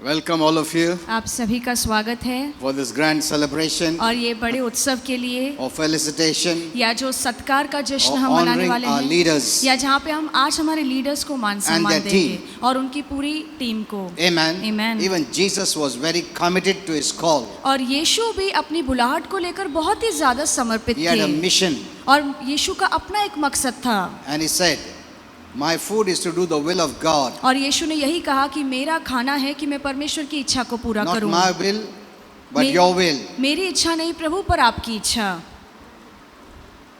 Welcome all of you आप सभी का स्वागत है for this grand celebration और ये बड़े उत्सव के लिए of felicitation या जो सत्कार का जश्न of हम मनाने honoring वाले our हैं leaders. या जहाँ पे हम आज हमारे लीडर्स को मान सम्मान their देंगे team. और उनकी पूरी टीम को Amen. Amen. Even Jesus was very committed to his call. और यीशु भी अपनी बुलाहट को लेकर बहुत ही ज्यादा समर्पित He had a थे mission और यीशु का अपना एक मकसद था and he said, "My food is to do the will of God, और यीशु ने यही कहा कि मेरा खाना है कि मैं परमेश्वर की इच्छा को पूरा not करूं my will, but may- your will, मेरी इच्छा नहीं प्रभु पर आपकी इच्छा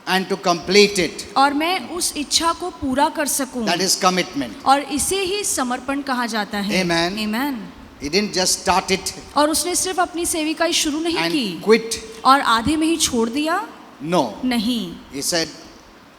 and to complete it." और मैं उस इच्छा को पूरा कर सकूं That is commitment. और इसे ही समर्पण कहा जाता है Amen. Amen. He didn't just start it और उसने सिर्फ अपनी सेविकाई शुरू नहीं and की quit. और आधे में ही छोड़ दिया No. नहीं He said,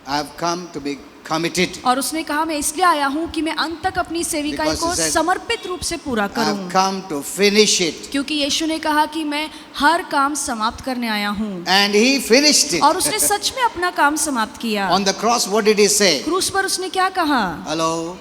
"I have come to be committed. और उसने कहा मैं इसलिए आया हूँ कि मैं अंत तक अपनी सेविकाई Because को he said, समर्पित रूप से पूरा I have करूं come to finish it." क्योंकि यीशु ने कहा कि मैं हर काम समाप्त करने आया हूँ And he finished it. और उसने सच में अपना काम समाप्त किया On the cross, what did he say? क्रूस पर उसने क्या कहा Hello?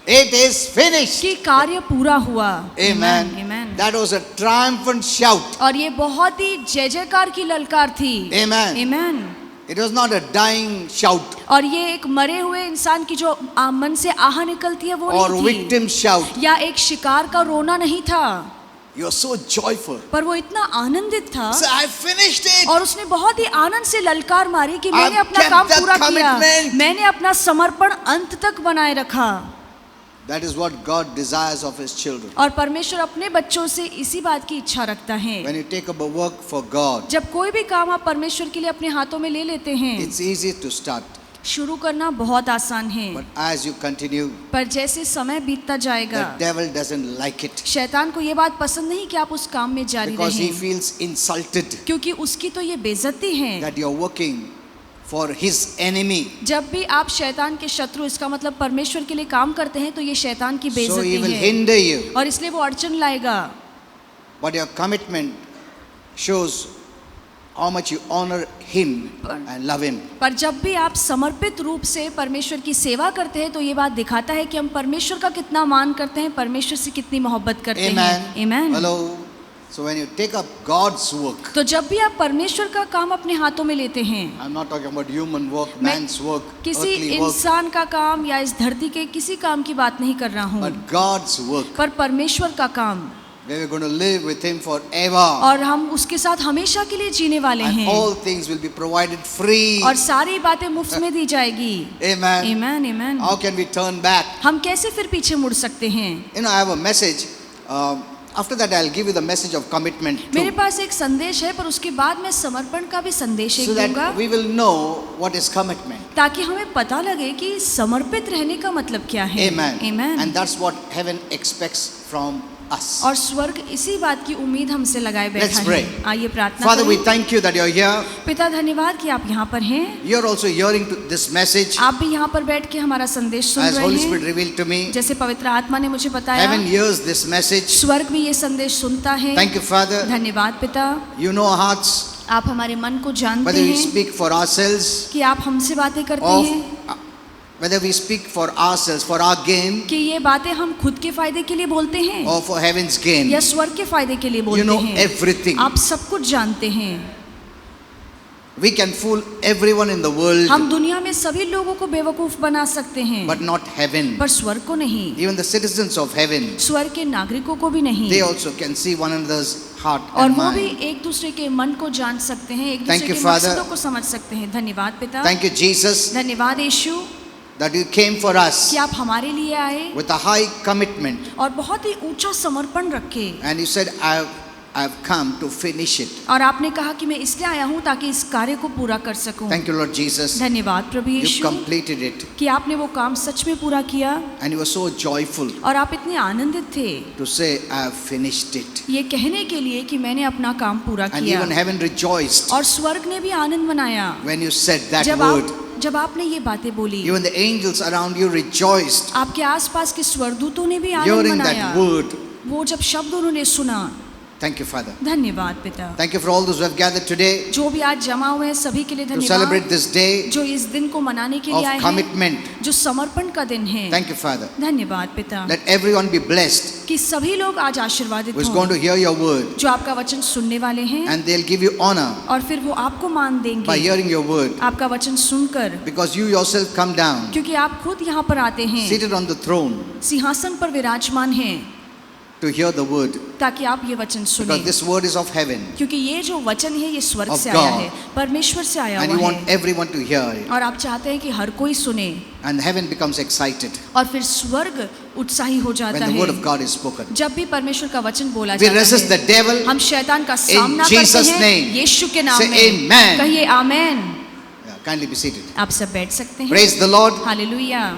It is finished. कि कार्य पूरा हुआ Amen. Amen. That was a triumphant shout. और ये बहुत ही जय जयकार की ललकार थी Amen. Amen. It was not a dying shout और ये एक मरे हुए इंसान की जो मन से आह निकलती है वो or नहीं थी victim shout. या एक शिकार का रोना नहीं था You are so joyful. पर वो इतना आनंदित था So I finished it. और उसने बहुत ही आनंद से ललकार मारी कि I've मैंने अपना kept काम that पूरा किया commitment. मैंने अपना समर्पण अंत तक बनाए रखा That is what God desires of his children. और परमेश्वर अपने बच्चों से इसी बात की इच्छा रखता है When you take up a work for God, जब कोई भी काम आप परमेश्वर के लिए अपने हाथों में ले लेते हैं it's easy to start. शुरू करना बहुत आसान है But as you continue, पर जैसे समय बीतता जाएगा the devil doesn't like it. शैतान को ये बात पसंद नहीं कि आप उस काम में जारी Because he रहें feels insulted क्योंकि उसकी तो ये बेइज्जती है that you're working for his enemy. जब भी आप शैतान के शत्रु इसका मतलब परमेश्वर के लिए काम करते हैं तो ये शैतान की So he बेइज्जती will है hinder you. और इसलिए वो अड़चन लाएगा But your commitment shows how much you honor him and love him. पर जब भी आप समर्पित रूप से परमेश्वर की सेवा करते हैं तो ये बात दिखाता है कि हम परमेश्वर का कितना मान करते हैं परमेश्वर से कितनी मोहब्बत करते Amen. हैं Amen. Hello. So when you take up God's work, तो जब भी आप परमेश्वर का काम अपने हाथों में लेते हैं I'm not talking about human work, मैं man's work, किसी earthly work, इंसान का काम या इस धरती के किसी काम की बात नहीं कर रहा हूँ but God's work, पर परमेश्वर का काम where we're going to live with him forever. और हम उसके साथ हमेशा के लिए जीने वाले And हैं all things will be provided free. और सारी बातें मुफ्त में दी जाएगी Amen. Amen, amen. How can we turn back? हम कैसे फिर पीछे मुड़ सकते हैं You know, I have a message. After that, I'll give you the message of commitment मेरे too, पास एक संदेश है पर उसके बाद मैं समर्पण का भी संदेश एक so दूंगा that we will know what is commitment. ताकि हमें पता लगे कि समर्पित रहने का मतलब क्या है Amen. Amen. And that's what heaven expects from us. और स्वर्ग इसी बात की उम्मीद हमसे लगाए Let's बैठा pray. है आइए प्रार्थना Father, we करें thank you that you're here. पिता धन्यवाद कि आप यहाँ पर हैं You're also hearing this message आप भी यहाँ पर बैठ के हमारा संदेश सुन as रहे Holy Spirit हैं revealed to me. जैसे पवित्र आत्मा ने मुझे बताया Heaven hears this message. स्वर्ग भी ये संदेश सुनता है Thank you, Father. धन्यवाद पिता You know our hearts, आप हमारे मन को जानते whether we हैं speak for ourselves कि आप हमसे बातें करते or हैं whether we speak for ourselves, for our gain कि ये बातें हम खुद के फायदे के लिए बोलते हैं or for heaven's gain. या स्वर्ग के फायदे के लिए You बोलते know हैं everything. आप सब कुछ जानते हैं We can fool everyone in the world, हम दुनिया में सभी लोगों को बेवकूफ बना सकते हैं but not heaven. पर स्वर्ग को नहीं Even the citizens of heaven, स्वर्ग के नागरिकों को भी नहीं they also can see one another's heart और and वो भी mind. एक दूसरे के मन को जान सकते हैं एक Thank दूसरे you, के Father. मकसदों को समझ सकते हैं धन्यवाद पिता Thank you, Jesus, धन्यवाद यीशु that you came for us कि आप हमारे लिए आए with a high commitment. और बहुत ही ऊंचा समर्पण रखे And you said, I've come to finish it. और आपने कहा कि मैं इसलिए आया हूँ ताकि इस कार्य को पूरा कर सकूं Thank you, Lord Jesus. धन्यवाद प्रभु You यीशु completed it. कि आपने वो काम सच में पूरा किया And you were so joyful और आप इतने आनंदित थे to say, I have finished it. ये कहने के लिए कि मैंने अपना काम पूरा And किया even heaven rejoiced और स्वर्ग ने भी आनंद मनाया when you said that जब word. जब आपने ये बातें बोली Even the angels around you rejoiced आपके आसपास के स्वर्गदूतों ने भी आनंद hearing मनाया that word. वो जब शब्द उन्होंने सुना Thank you, Father. धन्यवाद पिता। Thank you for all those who have gathered today जो भी आज जमा हुए हैं सभी के लिए to celebrate धन्यवाद। this day जो इस दिन को मनाने के लिए of आए हैं, commitment. जो समर्पण का दिन है। Thank you, Father. धन्यवाद पिता Let everyone be blessed कि सभी लोग आज आशीर्वादित who is going हों, to hear your word, जो आपका वचन सुनने वाले हैं and they'll give you honor और फिर वो आपको मान by देंगे hearing your word, आपका वचन सुनकर, because you yourself come down, क्योंकि आप खुद यहाँ पर आते हैं, seated on the throne, सिंहासन पर विराजमान हैं, to hear the word, ताकि आप ये वचन because सुने। this word is of heaven, क्योंकि ये जो वचन है ये स्वर्ग Of से आया God. है, परमेश्वर से आया and you हुआ want है, everyone to hear it, और आप चाहते हैं कि हर कोई सुने, and heaven becomes excited और फिर स्वर्ग उत्साही हो जाता when the word है of God is spoken. जब भी परमेश्वर का वचन बोला We जाता resist the है। devil. हम शैतान का सामना करते Jesus' हैं name. यीशु के नाम Say में। amen. कहिए आमेन। Yeah, kindly be seated. आप सब बैठ सकते हैं। Praise the Lord. Hallelujah.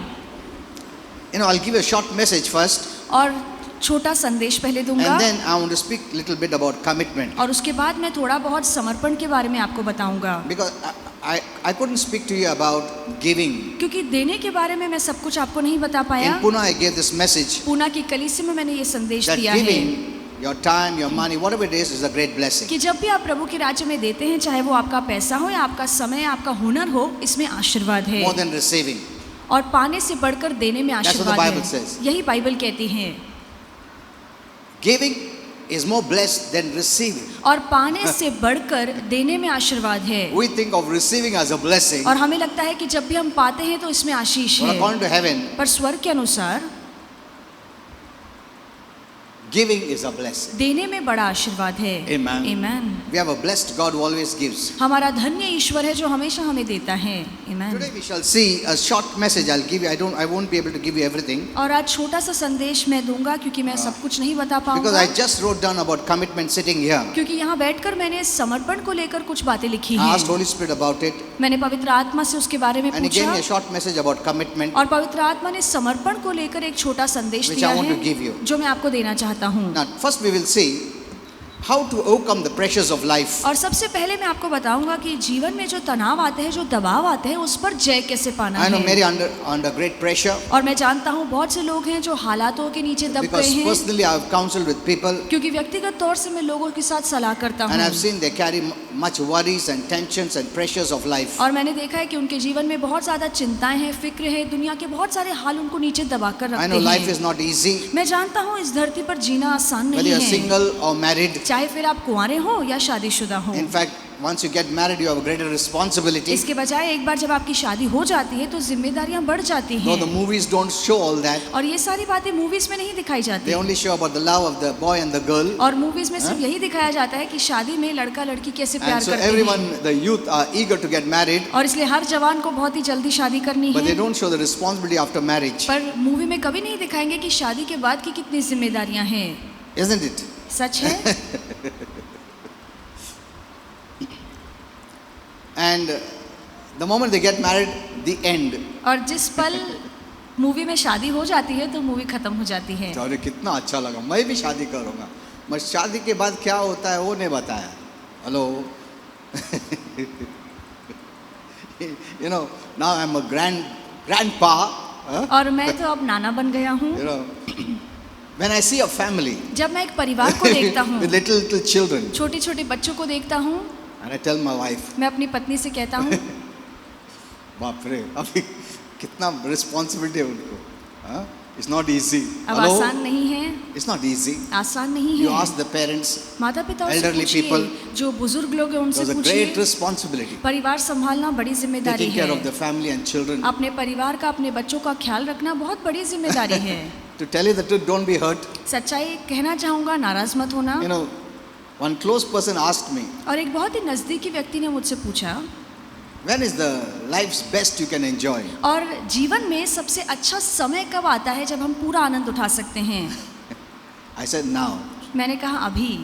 You know, I'll give you a short message first, और छोटा संदेश पहले दूंगा and then I want to speak a little bit about commitment, और उसके बाद मैं थोड़ा बहुत समर्पण के बारे में आपको बताऊंगा, because I couldn't speak to you about giving. क्योंकि देने के बारे में मैं सब कुछ आपको नहीं बता पाया। In Pune, I gave this message Poona की कलीसिया में मैंने ये संदेश that दिया है giving your time, your money, whatever it is a great blessing. कि जब भी आप प्रभु के राज्य में देते हैं, चाहे वो आपका पैसा हो या आपका समय, आपका हुनर हो, इसमें आशीर्वाद है More than receiving. और पाने से बढ़कर देने में That's what the आशीर्वाद Bible है। says. यही बाइबल कहती है। Giving is more blessed than receiving. और पाने से बढ़कर देने में आशीर्वाद है। We think of receiving as a blessing, और हमें लगता है कि जब भी हम पाते हैं तो इसमें आशीष but है, according to heaven, पर स्वर्ग के अनुसार giving is a blessing. देने में बड़ा आशीर्वाद है। Amen. Amen. We have a blessed God who always gives. हमारा धन्य ईश्वर है जो हमेशा हमें देता है। Amen. Today we shall see a short message. I'll give you. I won't be able to give you everything और आज छोटा सा संदेश मैं दूंगा क्योंकि मैं सब कुछ नहीं बता because पाऊंगा, I just wrote down about commitment sitting here. क्योंकि यहाँ बैठकर मैंने समर्पण को लेकर कुछ बातें लिखी I हैं। asked Holy Spirit about it, मैंने पवित्र आत्मा से उसके बारे में and He gave पूछा me a short message about commitment, और पवित्र आत्मा ने समर्पण को लेकर एक छोटा संदेश which दिया I want to है give you. जो मैं आपको देना चाहता हूँ। Now, first we will see how to overcome the pressures of life. और सबसे पहले मैं आपको बताऊंगा कि जीवन में जो तनाव आते हैं, जो दबाव आते हैं, उस पर जय कैसे पाना I know है। Mary under great pressure और मैं जानता हूँ बहुत से लोग हैं जो हालातों के नीचे दब गए because हैं, personally I have counseled with people क्योंकि व्यक्तिगत तौर से मैं लोगों के साथ सलाह करता and I've हूँ seen they carry much worries and tensions and pressures of life. और मैंने देखा है कि उनके जीवन में बहुत ज़्यादा चिंताएं हैं, फिक्र है, दुनिया के बहुत सारे हाल उनको नीचे दबा कर I know रखते life हैं। is not easy, मैं जानता हूँ इस धरती पर जीना आसान whether नहीं you're है, single or married. चाहे फिर आप कुंवारे हो या शादीशुदा हो। In fact, once you get married, you have a greater responsibility. इसके बजाय एक बार जब आपकी शादी हो जाती है तो जिम्मेदारियां बढ़ जाती Though the हैं, movies don't show all that, और ये सारी बातें मूवीज में नहीं दिखाई they जाती, only show about the love of the boy and the girl. और मूवीज में सिर्फ यही दिखाया जाता है कि शादी में लड़का लड़की कैसे प्यार And so करते हैं, everyone, the youth are eager to get married, और इसलिए हर जवान को बहुत ही जल्दी शादी करनी but they है, don't show the responsibility after marriage. पर मूवी में कभी नहीं दिखाएंगे कि शादी के बाद की कितनी जिम्मेदारियां हैं। Isn't it? सच है। And the moment they get married, the end. और जिस पल मूवी में शादी हो जाती है तो मूवी खत्म हो जाती है। तो अरे कितना अच्छा लगा, मैं भी शादी करूंगा, मैं शादी के बाद क्या होता है वो नहीं बताया. Hello. You know, now I'm a grandpa. Huh? और मैं तो अब नाना बन गया हूँ। You know, when I see a family जब मैं एक परिवार को देखता हूँ, with little children, छोटे छोटे बच्चों को देखता हूँ, and I tell my wife, मैं अपनी पत्नी से कहता हूँ, बाप रे, अभी कितना responsibility है उनको. Huh? It's not easy. अब Hello? आसान नहीं है, It's not easy. आसान नहीं You है। ask the parents, माता पिता से elderly पूछिए, people, जो बुजुर्ग लोग हैं उनसे there's a great पूछिए, responsibility. परिवार संभालना बड़ी जिम्मेदारी Taking care है। of the family and children. अपने परिवार का, अपने बच्चों का ख्याल रखना बहुत बड़ी जिम्मेदारी है। To tell you the truth, don't be hurt. सच्चाई कहना चाहूँगा, नाराज मत होना। You know, one close person asked me, और एक बहुत ही नजदीकी व्यक्ति ने मुझसे पूछा, when is the life's best you can enjoy? और जीवन में सबसे अच्छा समय कब आता है जब हम पूरा आनंद उठा सकते हैं? I said now. मैंने कहा अभी,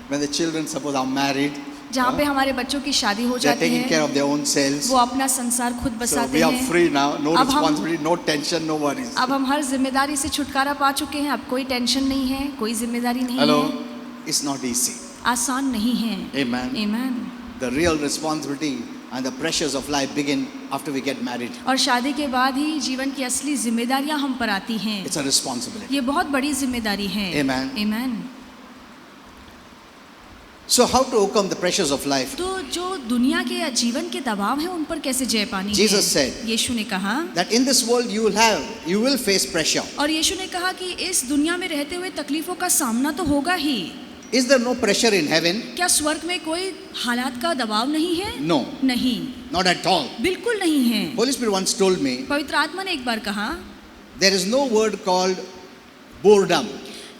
When the children suppose are married, जहाँ पे हमारे बच्चों की शादी हो they're जाती taking care है, of their own selves. वो अपना संसार खुद So बसाते we are हैं। free now, no अब हम- responsibility, no tension, no worries. अब हम हर जिम्मेदारी से छुटकारा पा चुके हैं, अब कोई टेंशन नहीं है, कोई जिम्मेदारी नहीं Hello? है, It's not easy. आसान नहीं है। Amen. Amen. The real responsibility and the pressures of life begin after we get married. और शादी के बाद ही जीवन की असली जिम्मेदारियां हम पर आती हैं। It's a responsibility. ये बहुत बड़ी जिम्मेदारी है। Amen. Amen. So how to overcome the pressures of life? तो जो दुनिया के या जीवन के दबाव है उन पर कैसे जय पानी Jesus है? said यीशु ने कहा, that in this world you will face pressure. और यीशु ने कहा कि इस दुनिया में रहते हुए तकलीफों का सामना तो होगा ही। Is there no pressure in heaven? क्या स्वर्ग में कोई हालात का दबाव नहीं है? No, नहीं, not at all. बिल्कुल नहीं है। Holy Spirit once told me पवित्र आत्मा ने एक बार कहा there is no word called boredom,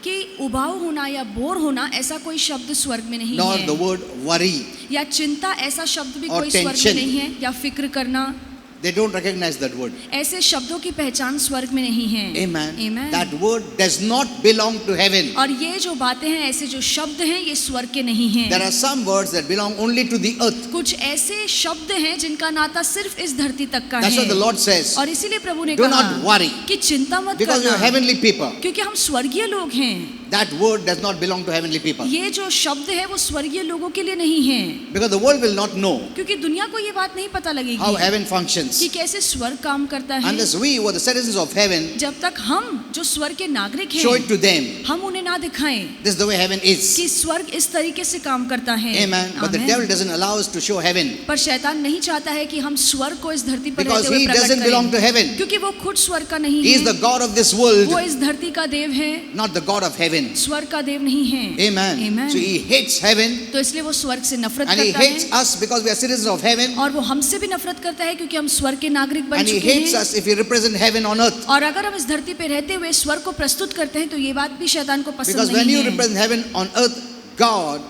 कि उबाऊ होना या बोर होना ऐसा कोई शब्द स्वर्ग में नहीं nor है, the word worry. या चिंता ऐसा शब्द भी or कोई स्वर्ग में tension. नहीं है, या फिक्र करना, They don't recognize that word. ऐसे शब्दों की पहचान स्वर्ग में नहीं है। Amen. Amen. That word does not belong to heaven. और ये जो बातें हैं, ऐसे जो शब्द हैं, ये स्वर्ग के नहीं हैं। There are some words that belong only to the earth. कुछ ऐसे शब्द हैं जिनका नाता सिर्फ इस धरती तक का That's है। what the Lord says. और इसीलिए प्रभु ने Do कहा not worry. कि चिंता मत Because we are करना, heavenly people. क्योंकि हम स्वर्गीय लोग हैं। That word does not belong to heavenly people. ये जो शब्द है वो स्वर्गीय लोगों के लिए नहीं है, Because the world will not know क्योंकि दुनिया को ये बात नहीं पता how लगेगी heaven functions कि कैसे स्वर्ग काम करता है, unless we who are the citizens of heaven जब तक हम जो स्वर्ग के नागरिक show हैं it to them. हम उन्हें ना दिखाएं This is the way heaven is. कि स्वर्ग इस तरीके से काम करता है। Amen. But the Amen. devil doesn't allow us to show heaven पर शैतान नहीं चाहता है कि हम स्वर्ग को इस धरती पर because रहते हुए he प्रकट doesn't belong to करें, heaven. क्योंकि वो खुद स्वर्ग का नहीं He is the है, God of this world, वो इस धरती का देव है, not the God of heaven. स्वर्ग का देव नहीं है। Amen. Amen. So he hates heaven तो इसलिए वो स्वर्ग से नफरत and he करता hates है, us because we are citizens of heaven, और वो हमसे भी नफरत करता है क्योंकि हम स्वर्ग के नागरिक बन and he चुके hates हैं। us if we represent heaven on earth. और अगर हम इस धरती पे रहते हुए स्वर्ग को प्रस्तुत करते हैं तो ये बात भी शैतान को पसंद Because when नहीं you है, represent heaven on earth, God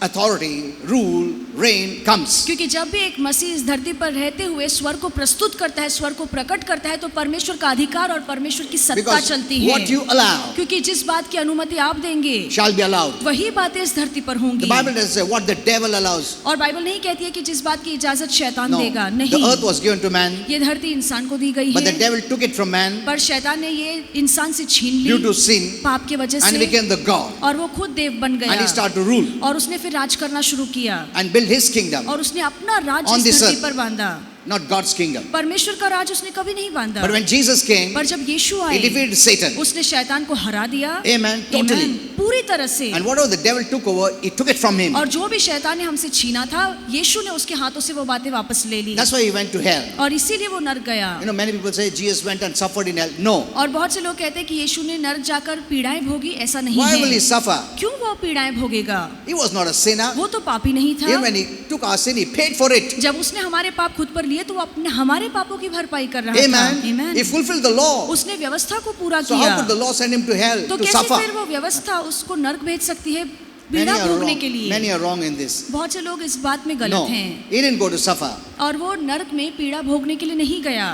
authority, rule, reign comes. क्योंकि जब भी एक मसीह इस धरती पर रहते हुए स्वर्ग को प्रस्तुत करता है, स्वर्ग को प्रकट करता है, तो परमेश्वर का अधिकार और परमेश्वर की सत्ता Because चलती है। what you allow क्योंकि जिस बात की अनुमति आप देंगे shall be allowed. वही बातें इस धरती पर The होंगी। Bible doesn't say what the devil allows. और बाइबल नहीं कहती है कि जिस बात की इजाजत शैतान No, देगा, the नहीं, earth was given to man, ये धरती इंसान को दी गई but the है, devil took it from man पर शैतान ने ये इंसान से छीन due ली to sin पाप की वजह and से, became the God. और वो खुद देव बन And he गया, started to rule और उसने फिर राज करना शुरू किया, and build his kingdom, और उसने अपना राज On इस this धरती earth. पर बांधा। not God's kingdom. परमेश्वर का राज उसने कभी नहीं बांधा। But when Jesus came, पर जब यीशु he आए, defeated Satan. उसने शैतान को हरा दिया। Amen. Totally. Amen. पूरी तरह से। And whatever the devil took over, he took it from him. और जो भी शैतान ने हमसे छीना था, यीशु ने उसके हाथों से वो बातें वापस ले ली, That's why he went to hell. और इसीलिए वो नरक गया। You know, many people say Jesus went and suffered in hell. No. और बहुत से लोग कहते हैं कि यीशु ने नरक जाकर पीड़ाएं भोगी, ऐसा नहीं Why will he है। suffer? क्यों वो पीड़ाएं भोगेगा? He was not a sinner. वो तो पापी नहीं था। Even when he took our sin, he paid for it. जब उसने हमारे पाप खुद पर लिए तो वो अपने हमारे पापों की भरपाई कर रहा था। Amen. Amen. He fulfilled the law. उसने व्यवस्था को पूरा So how could the किया, law send him to hell तो to कैसे suffer? फिर वो व्यवस्था उसको नरक भेज सकती है Many पीड़ा are भोगने wrong. के लिए? Many are wrong in this. बहुत से लोग इस बात में गलत No, हैं, he didn't go to suffer. और वो नरक में पीड़ा भोगने के लिए नहीं गया,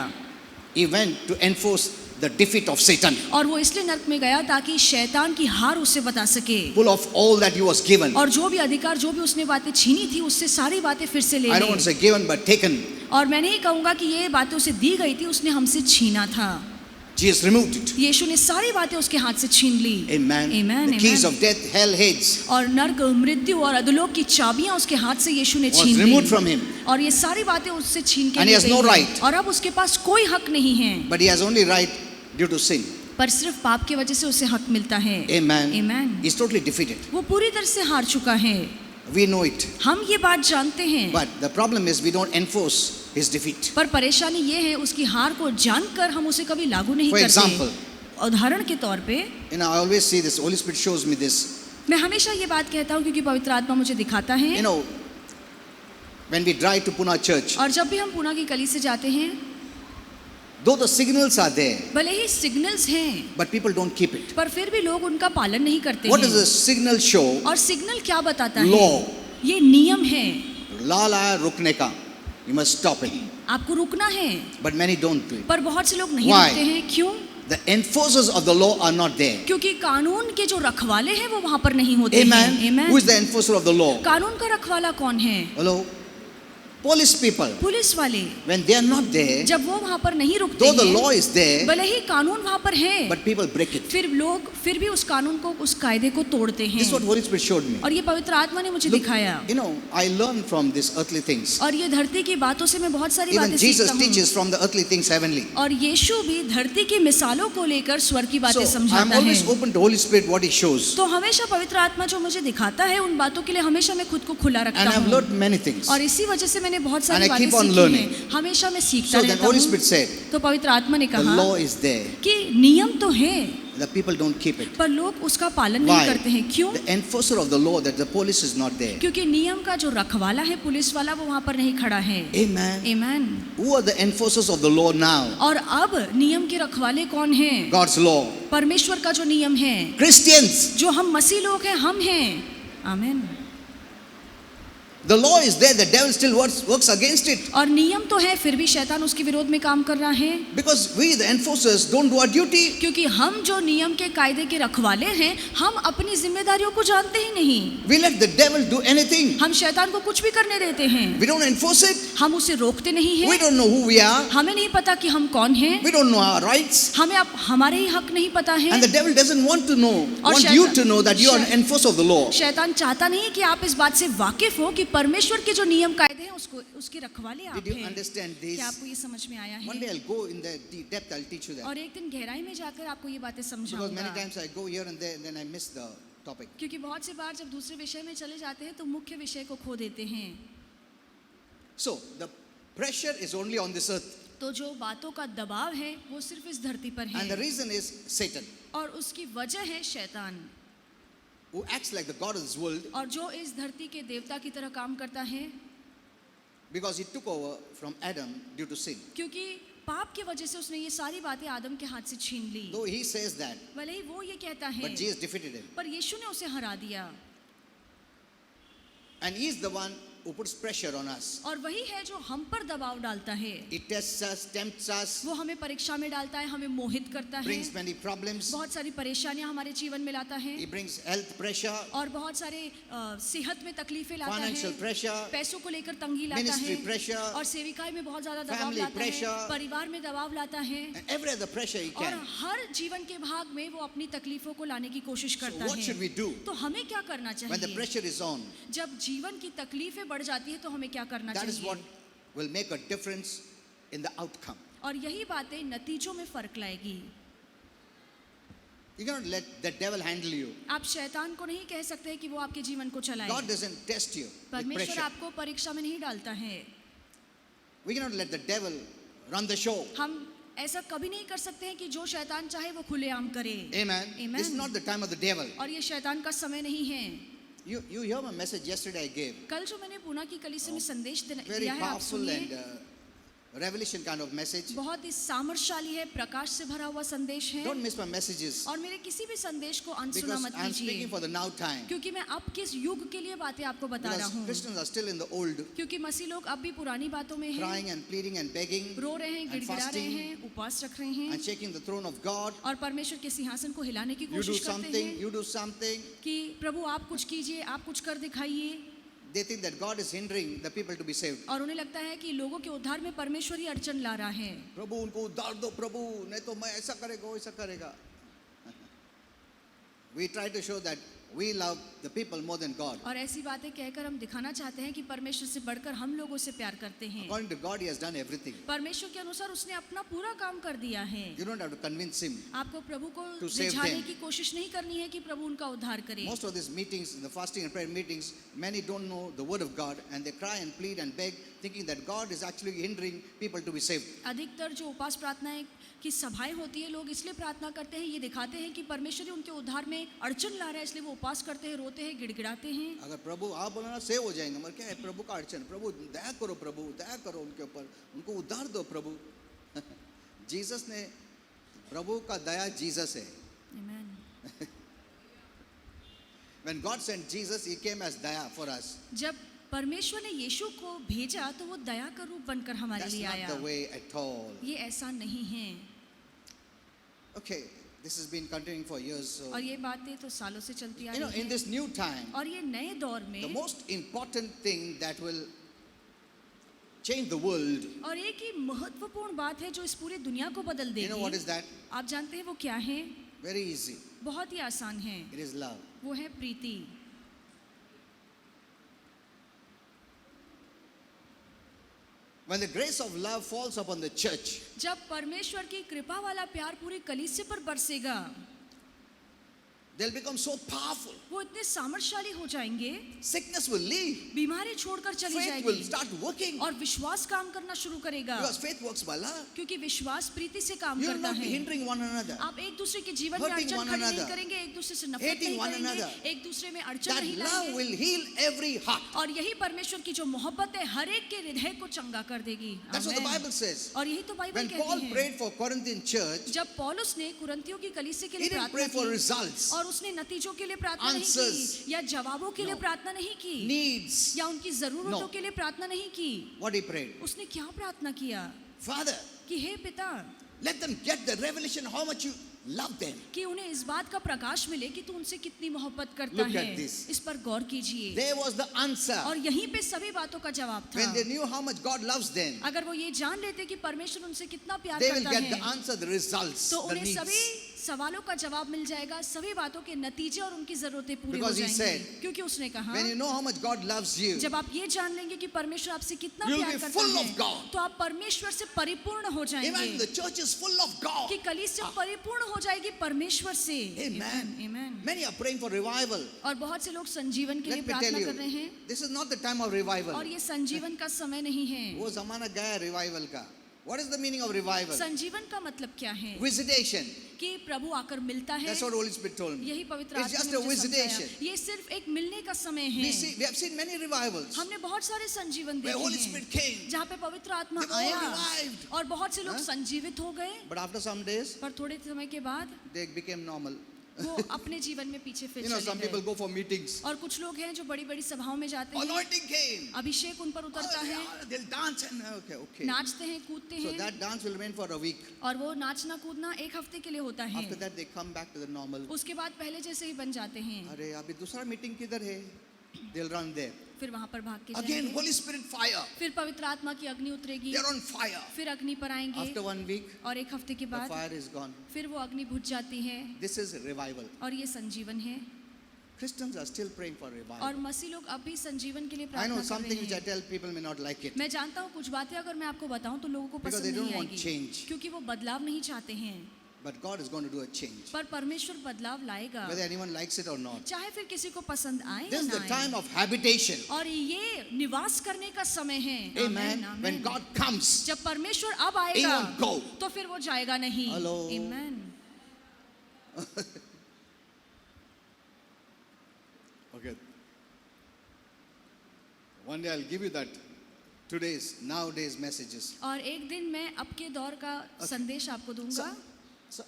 He went to enforce the defeat of Satan. और वो इसलिए नरक में गया ताकि शैतान की हार उसे बता सके, Full of all that he was given. और जो भी अधिकार, जो भी उसने बातें छीनी थी, उससे सारी बातें फिर से ले I don't want to Lee. say given, but taken. और मैं नहीं कहूँगा कि ये बातें उसे दी गई थी, उसने हमसे छीना था। Jesus removed it. यीशु ने सारी बातें उसके हाथ से छीन ली। Amen. Amen, The keys amen. of death, hell, Hades और नर्क, मृत्यु और अधोलोक की चाबियां उसके हाथ से यीशु ने was छीन removed ली, from him. और ये सारी बातें उससे छीन के And he ले has गई no हैं। right. और अब उसके पास कोई हक नहीं है, But he has only right due to sin. पर सिर्फ पाप की वजह से उसे हक मिलता है। Amen. Amen. He's totally defeated. वो पूरी तरह से हार चुका है। We know it. हम ये बात जानते हैं, But the problem is we don't enforce his defeat. पर परेशानी ये है उसकी हार को जानकर हम उसे कभी लागू नहीं For करते। example, उदाहरण के तौर पे you know, I always see this. Holy Spirit shows me this. मैं हमेशा ये बात कहता हूँ क्योंकि पवित्र आत्मा मुझे दिखाता है। You know, when we drive to Pune church, और जब भी हम पुणे की कली से जाते हैं, though the signals are there, भले ही सिग्नल्स हैं, but people don't keep it. पर फिर भी लोग उनका पालन नहीं करते What does हैं। the signal show? और सिग्नल क्या बताता Law. है? ये नियम है, Lala rukne ka. You must stop it. आपको रुकना है, But many don't do it. पर बहुत से लोग नहीं Why? रुकते हैं। क्यों? The enforcers of the law are not there. क्योंकि कानून के जो रखवाले हैं वो वहां पर नहीं होते Amen. हैं। Amen. Who is the enforcer of the law? कानून का रखवाला कौन है? Hello? Police people, पुलिस वाले when they are not there, जब वो वहाँ पर नहीं रुकते though the हैं, law is there, भले ही कानून वहाँ पर है, but people break it. फिर भी उस कानून को, उस कायदे को तोड़ते This is what हैं। Holy Spirit showed me. और ये पवित्र आत्मा ने मुझे Look, दिखाया। you know, I learned from these earthly things. और ये धरती की बातों से मैं बहुत सारी Even बातें Jesus सीखता हूँ। teaches from the earthly things heavenly. और यीशु भी धरती की मिसालों को लेकर स्वर की So बातें I'm समझाता always है। open to Holy Spirit what He shows, तो हमेशा पवित्र आत्मा जो मुझे दिखाता है उन बातों के लिए हमेशा मैं खुद को खुला रखता and I've हूँ। learned many things. और इसी वजह से मैंने बहुत And सारी I बातें keep on सीखी learning. हैं। हमेशा मैं सीखता So then रहता Holy हूँ। Spirit said, तो पवित्र आत्मा ने the कहा law is there, कि नियम तो है, the people don't keep it. पर लोग उसका पालन Why? नहीं करते हैं। क्यों? The enforcer of the law, that the police is not there. क्योंकि नियम का जो रखवाला है, पुलिस वाला, वो वहाँ पर नहीं खड़ा है। Amen. आमीन। Who are the enforcers of the law now? और अब नियम के रखवाले कौन हैं? God's law. परमेश्वर का जो नियम है, Christians. जो हम मसीह लोग हैं, हम हैं। आमीन। The law is there, the devil still works against it. और नियम तो है, फिर भी शैतान उसके विरोध में काम कर रहा है। Because we, the enforcers, don't do our duty. क्योंकि हम जो नियम के कायदे के रखवाले हैं, हम अपनी जिम्मेदारियों को जानते ही नहीं। We let the devil do anything. हम शैतान को कुछ भी करने देते हैं। We don't enforce it. हम उसे रोकते नहीं We हैं। don't know who we are. हमें नहीं पता कि हम कौन हैं। We don't know our rights. हमें अब हमारे ही हक नहीं पता है। And the devil doesn't want to know, और want you to know that you are an enforcer of the law. शैतान चाहता नहीं है कि आप इस बात से वाकिफ हो कि परमेश्वर के जो नियम कायदे हैं उसके रखवाले आप Did you हैं। understand this? क्या आपको ये समझ में आया One है? day I'll go in the depth, I'll teach you that. और एक दिन गहराई में जाकर आपको ये बातें Because many समझाऊंगा। times I go here and there and then I miss the topic. क्योंकि बहुत से बार जब दूसरे विषय में चले जाते हैं तो मुख्य विषय को खो देते हैं। So the pressure is only on this earth. तो जो बातों का दबाव है वो सिर्फ इस धरती पर And the है, reason is Satan, और उसकी वजह है शैतान, who acts like the God of this world और जो इस धरती के देवता की तरह काम करता है, because he took over from Adam due to sin. क्योंकि पाप की वजह से उसने ये सारी बातें आदम के हाथ से छीन ली। Though he says that, भले ही वो ये कहता है, but Jesus defeated him. पर यीशु ने उसे हरा दिया। And he is the one who puts pressure on us. और वही है जो हम पर दबाव डालता है। He tests us, tempts us, वो हमें परीक्षा में डालता है, हमें मोहित करता है, brings many problems. बहुत सारी परेशानियां हमारे जीवन में लाता है, He brings health pressure, और बहुत सारे सेहत में तकलीफें लाता financial है, pressure, पैसों को लेकर तंगी लाता ministry है, pressure, और सेविकाई में बहुत ज्यादा दबाव family लाता pressure, है, परिवार में दबाव लाता है, and every other pressure he और can. हर जीवन के भाग में वो अपनी तकलीफों को लाने की कोशिश So करता what should we है। do तो हमें क्या करना when the चाहिए? pressure is on? जब जीवन की तकलीफें बढ़ जाती है तो हमें क्या करना That is what चाहिए? will make a difference in the outcome. और यही बातें नतीजों में फर्क लाएगी। You cannot let the devil handle you. आप शैतान को नहीं कह सकते कि वो आपके जीवन को चलाए। God doesn't test you with परमेश्वर pressure. आपको परीक्षा में नहीं डालता है। We cannot let the devil run the show. हम ऐसा कभी नहीं कर सकते हैं कि जो शैतान चाहे वो खुलेआम करे। Amen. Amen. This is not the time of the devil. और ये शैतान का समय नहीं है। You hear my message yesterday I gave. कल जो मैंने पुणे की कलीसिया में संदेश Very दिया है, आप powerful सुनिए। and revelation kind of message. बहुत ही सामर्थ्यशाली है, प्रकाश से भरा हुआ संदेश है। Don't miss my messages और मेरे किसी भी संदेश को अनसुना because मत I'm speaking कीजिए, for the now time. क्योंकि मैं अब किस युग के लिए बातें आपको बता रहा Because हूँ। Christians are still in the old, क्योंकि मसीह लोग अब भी पुरानी बातों में हैं, crying and pleading and begging रो रहे हैं, and गिड़गिड़ा रहे fasting हैं, उपवास रख रहे हैं, and shaking the throne of God. और परमेश्वर के सिंहासन को हिलाने की You do कोशिश करते something, हैं you do something. कि प्रभु आप कुछ कीजिए, आप कुछ कर दिखाइए। They think that God is hindering the people to be saved. और उन्हें लगता है कि लोगों के उद्धार में परमेश्वर ही अड़चन ला रहा है। प्रभु उनको उद्धार दो प्रभु, नहीं तो मैं ऐसा करेगा वैसा करेगा. We try to show that we love the people more than God. और ऐसी बातें कहकर हम दिखाना चाहते हैं कि परमेश्वर से बढ़कर हम लोगों से प्यार करते हैं। According to God, He has done everything. परमेश्वर के अनुसार उसने अपना पूरा काम कर दिया है। You don't have to convince Him. आपको प्रभु को To save रिझाने them. की कोशिश नहीं करनी है कि प्रभु उनका उद्धार करे। Most of these meetings, the fasting and prayer meetings, many don't know the word of God and they cry and plead and beg, thinking that God is actually hindering people to be saved. अधिकतर जो उपास प्रार्थनाएं की सभाएं होती है, लोग इसलिए प्रार्थना करते हैं, ये दिखाते हैं कि परमेश्वर ही उनके उद्धार में अड़चन ला रहा है, इसलिए वो उपास करते हैं, रोते हैं, गिड़गिड़ाते हैं। अगर प्रभु आप बोला ना सेव हो जाएंगे, मगर क्या है प्रभु का अड़चन, प्रभु दया करो उनके ऊपर, उनको उद्धार दो प्रभु. जीसस ने, प्रभु का दया जीसस है. Amen. When God sent Jesus, He came as daya for us. जब परमेश्वर ने यीशु को भेजा तो वो दया का रूप बनकर हमारे That's लिए not आया। the way at all. ये ऐसा नहीं है। Okay, this has been continuing for years. So, और ये बातें तो सालों से चलती आ you know, रही in हैं। this new time, और ये नए दौर the में most important thing that will change the world. और एक ही महत्वपूर्ण बात है जो इस पूरी दुनिया को बदल You know what देगी। is that? आप जानते हैं वो क्या है? Very easy. बहुत ही आसान है, It is love. वो है प्रीति। When the grace of love falls upon the church, जब परमेश्वर की कृपा वाला प्यार पूरी कलीसिया पर बरसेगा, they'll become so powerful. वो इतने सामर्थ्यशाली हो जाएंगे, Sickness will leave. बीमारी छोड़कर चली Faith will जाएगी start working. और विश्वास काम करना शुरू करेगा, Because faith works by love. क्योंकि विश्वास प्रीति से काम You will करता not be है। hindering one another. आप एक दूसरे के जीवन में Hurting अड़चन one खड़ी नहीं another. करेंगे, एक दूसरे से नफरत Hating नहीं one करेंगे, another. एक दूसरे में अड़चन That नहीं love लाएंगे। will heal every heart. और यही परमेश्वर की जो मोहब्बत है हर एक के हृदय को चंगा कर देगी। That's what the amen. Bible says. और यही तो बाइबल When Paul कहती है। prayed for Corinthian church, जब पौलुस ने कुरिन्थियों की कलीसिया के he लिए didn't प्रार्थना pray for की results, और उसने नतीजों के लिए प्रार्थना नहीं Answers. की या जवाबों के लिए No. प्रार्थना नहीं की needs. या उनकी जरूरतों No. के लिए प्रार्थना नहीं की। What he prayed? उसने क्या प्रार्थना किया Father, कि हे पिता, let them get the revelation how much you love them. कि उन्हें इस बात का प्रकाश मिले कि तू उनसे कितनी मोहब्बत करता Look है। at this. इस पर गौर कीजिए। There was the answer. और यहीं पे सभी बातों का जवाब था। When they knew how much God loves them, अगर वो ये जान लेते कि परमेश्वर उनसे कितना प्यार they will करता get the है, answer, the results, तो the उन्हें needs. सभी सवालों का जवाब मिल जाएगा, सभी बातों के नतीजे और उनकी जरूरतें पूरी हो Because he जाएंगी। said, क्योंकि उसने कहा, When you know how much God loves you, जब आप ये जान लेंगे कि परमेश्वर आपसे कितना You'll प्यार be करता full है, of God. तो आप परमेश्वर से परिपूर्ण हो imagine जाएंगे। the church is full of God. कि कलीसिया परिपूर्ण हो जाएगी परमेश्वर से। Amen. Amen. Many are praying for revival. और बहुत से लोग संजीवन के लिए Let me tell प्रार्थना कर रहे you, हैं this is not the time of revival. और ये संजीवन का समय नहीं है। वो जमाना गया revival का. What is the meaning of revival? संजीवन का मतलब क्या है? Visitation. कि प्रभु आकर मिलता है। That's what Holy Spirit told me. यही पवित्र It's आत्मा just ने a मुझे समझाया। visitation. ये सिर्फ एक मिलने का समय है। We have seen many revivals हमने बहुत सारे संजीवन where देखे Holy हैं Spirit came. जहाँ पे पवित्र आत्मा They were all आया revived. और बहुत से लोग हाँ? संजीवित हो गए, But after some days, पर थोड़े समय के बाद they became normal. वो अपने जीवन में पीछे फिर You know, चले some people गए। go for meetings. और कुछ लोग हैं जो बड़ी बड़ी सभाओं में जाते हैं, Anointing came. अभिषेक उन पर उतरता है, They'll dance and okay. नाचते हैं, कूदते So हैं, that dance will remain for a week. और वो नाचना कूदना एक हफ्ते के लिए होता है। After that, they come back to the normal. उसके बाद पहले जैसे ही बन जाते हैं, अरे अभी दूसरा मीटिंग किधर है? They'll run there. फिर वहां पर भाग के Again, जाएंगे, Holy Spirit fire. फिर पवित्र आत्मा की अग्नि उतरेगी, They're on fire. फिर अग्नि पर आएंगे, After 1 week, और एक हफ्ते के the बाद fire is gone. फिर वो अग्नि बुझ जाती है, This is revival. और ये संजीवन है। Christians are still praying for और revival. मसीह लोग अभी संजीवन के लिए I know प्रार्थना कर something which रहे I हैं। tell people may not like it. मैं जानता हूँ कुछ बातें अगर मैं आपको बताऊं तो लोगों को Because they पसंद don't नहीं want आएगी, change. क्योंकि वो बदलाव नहीं चाहते हैं। But God is going to do a change. पर परमेश्वर बदलाव लाएगा, Whether anyone likes it or not. चाहे फिर किसी को पसंद आए या This is ना the time आए। of habitation. और ये निवास करने का समय है। Amen. Amen, When amen. God comes, जब परमेश्वर अब He आएगा won't go. तो फिर वो जाएगा नहीं। Hello. Amen. Okay. One day I'll give you that nowadays messages. और एक दिन मैं अब के दौर का संदेश आपको दूंगा। So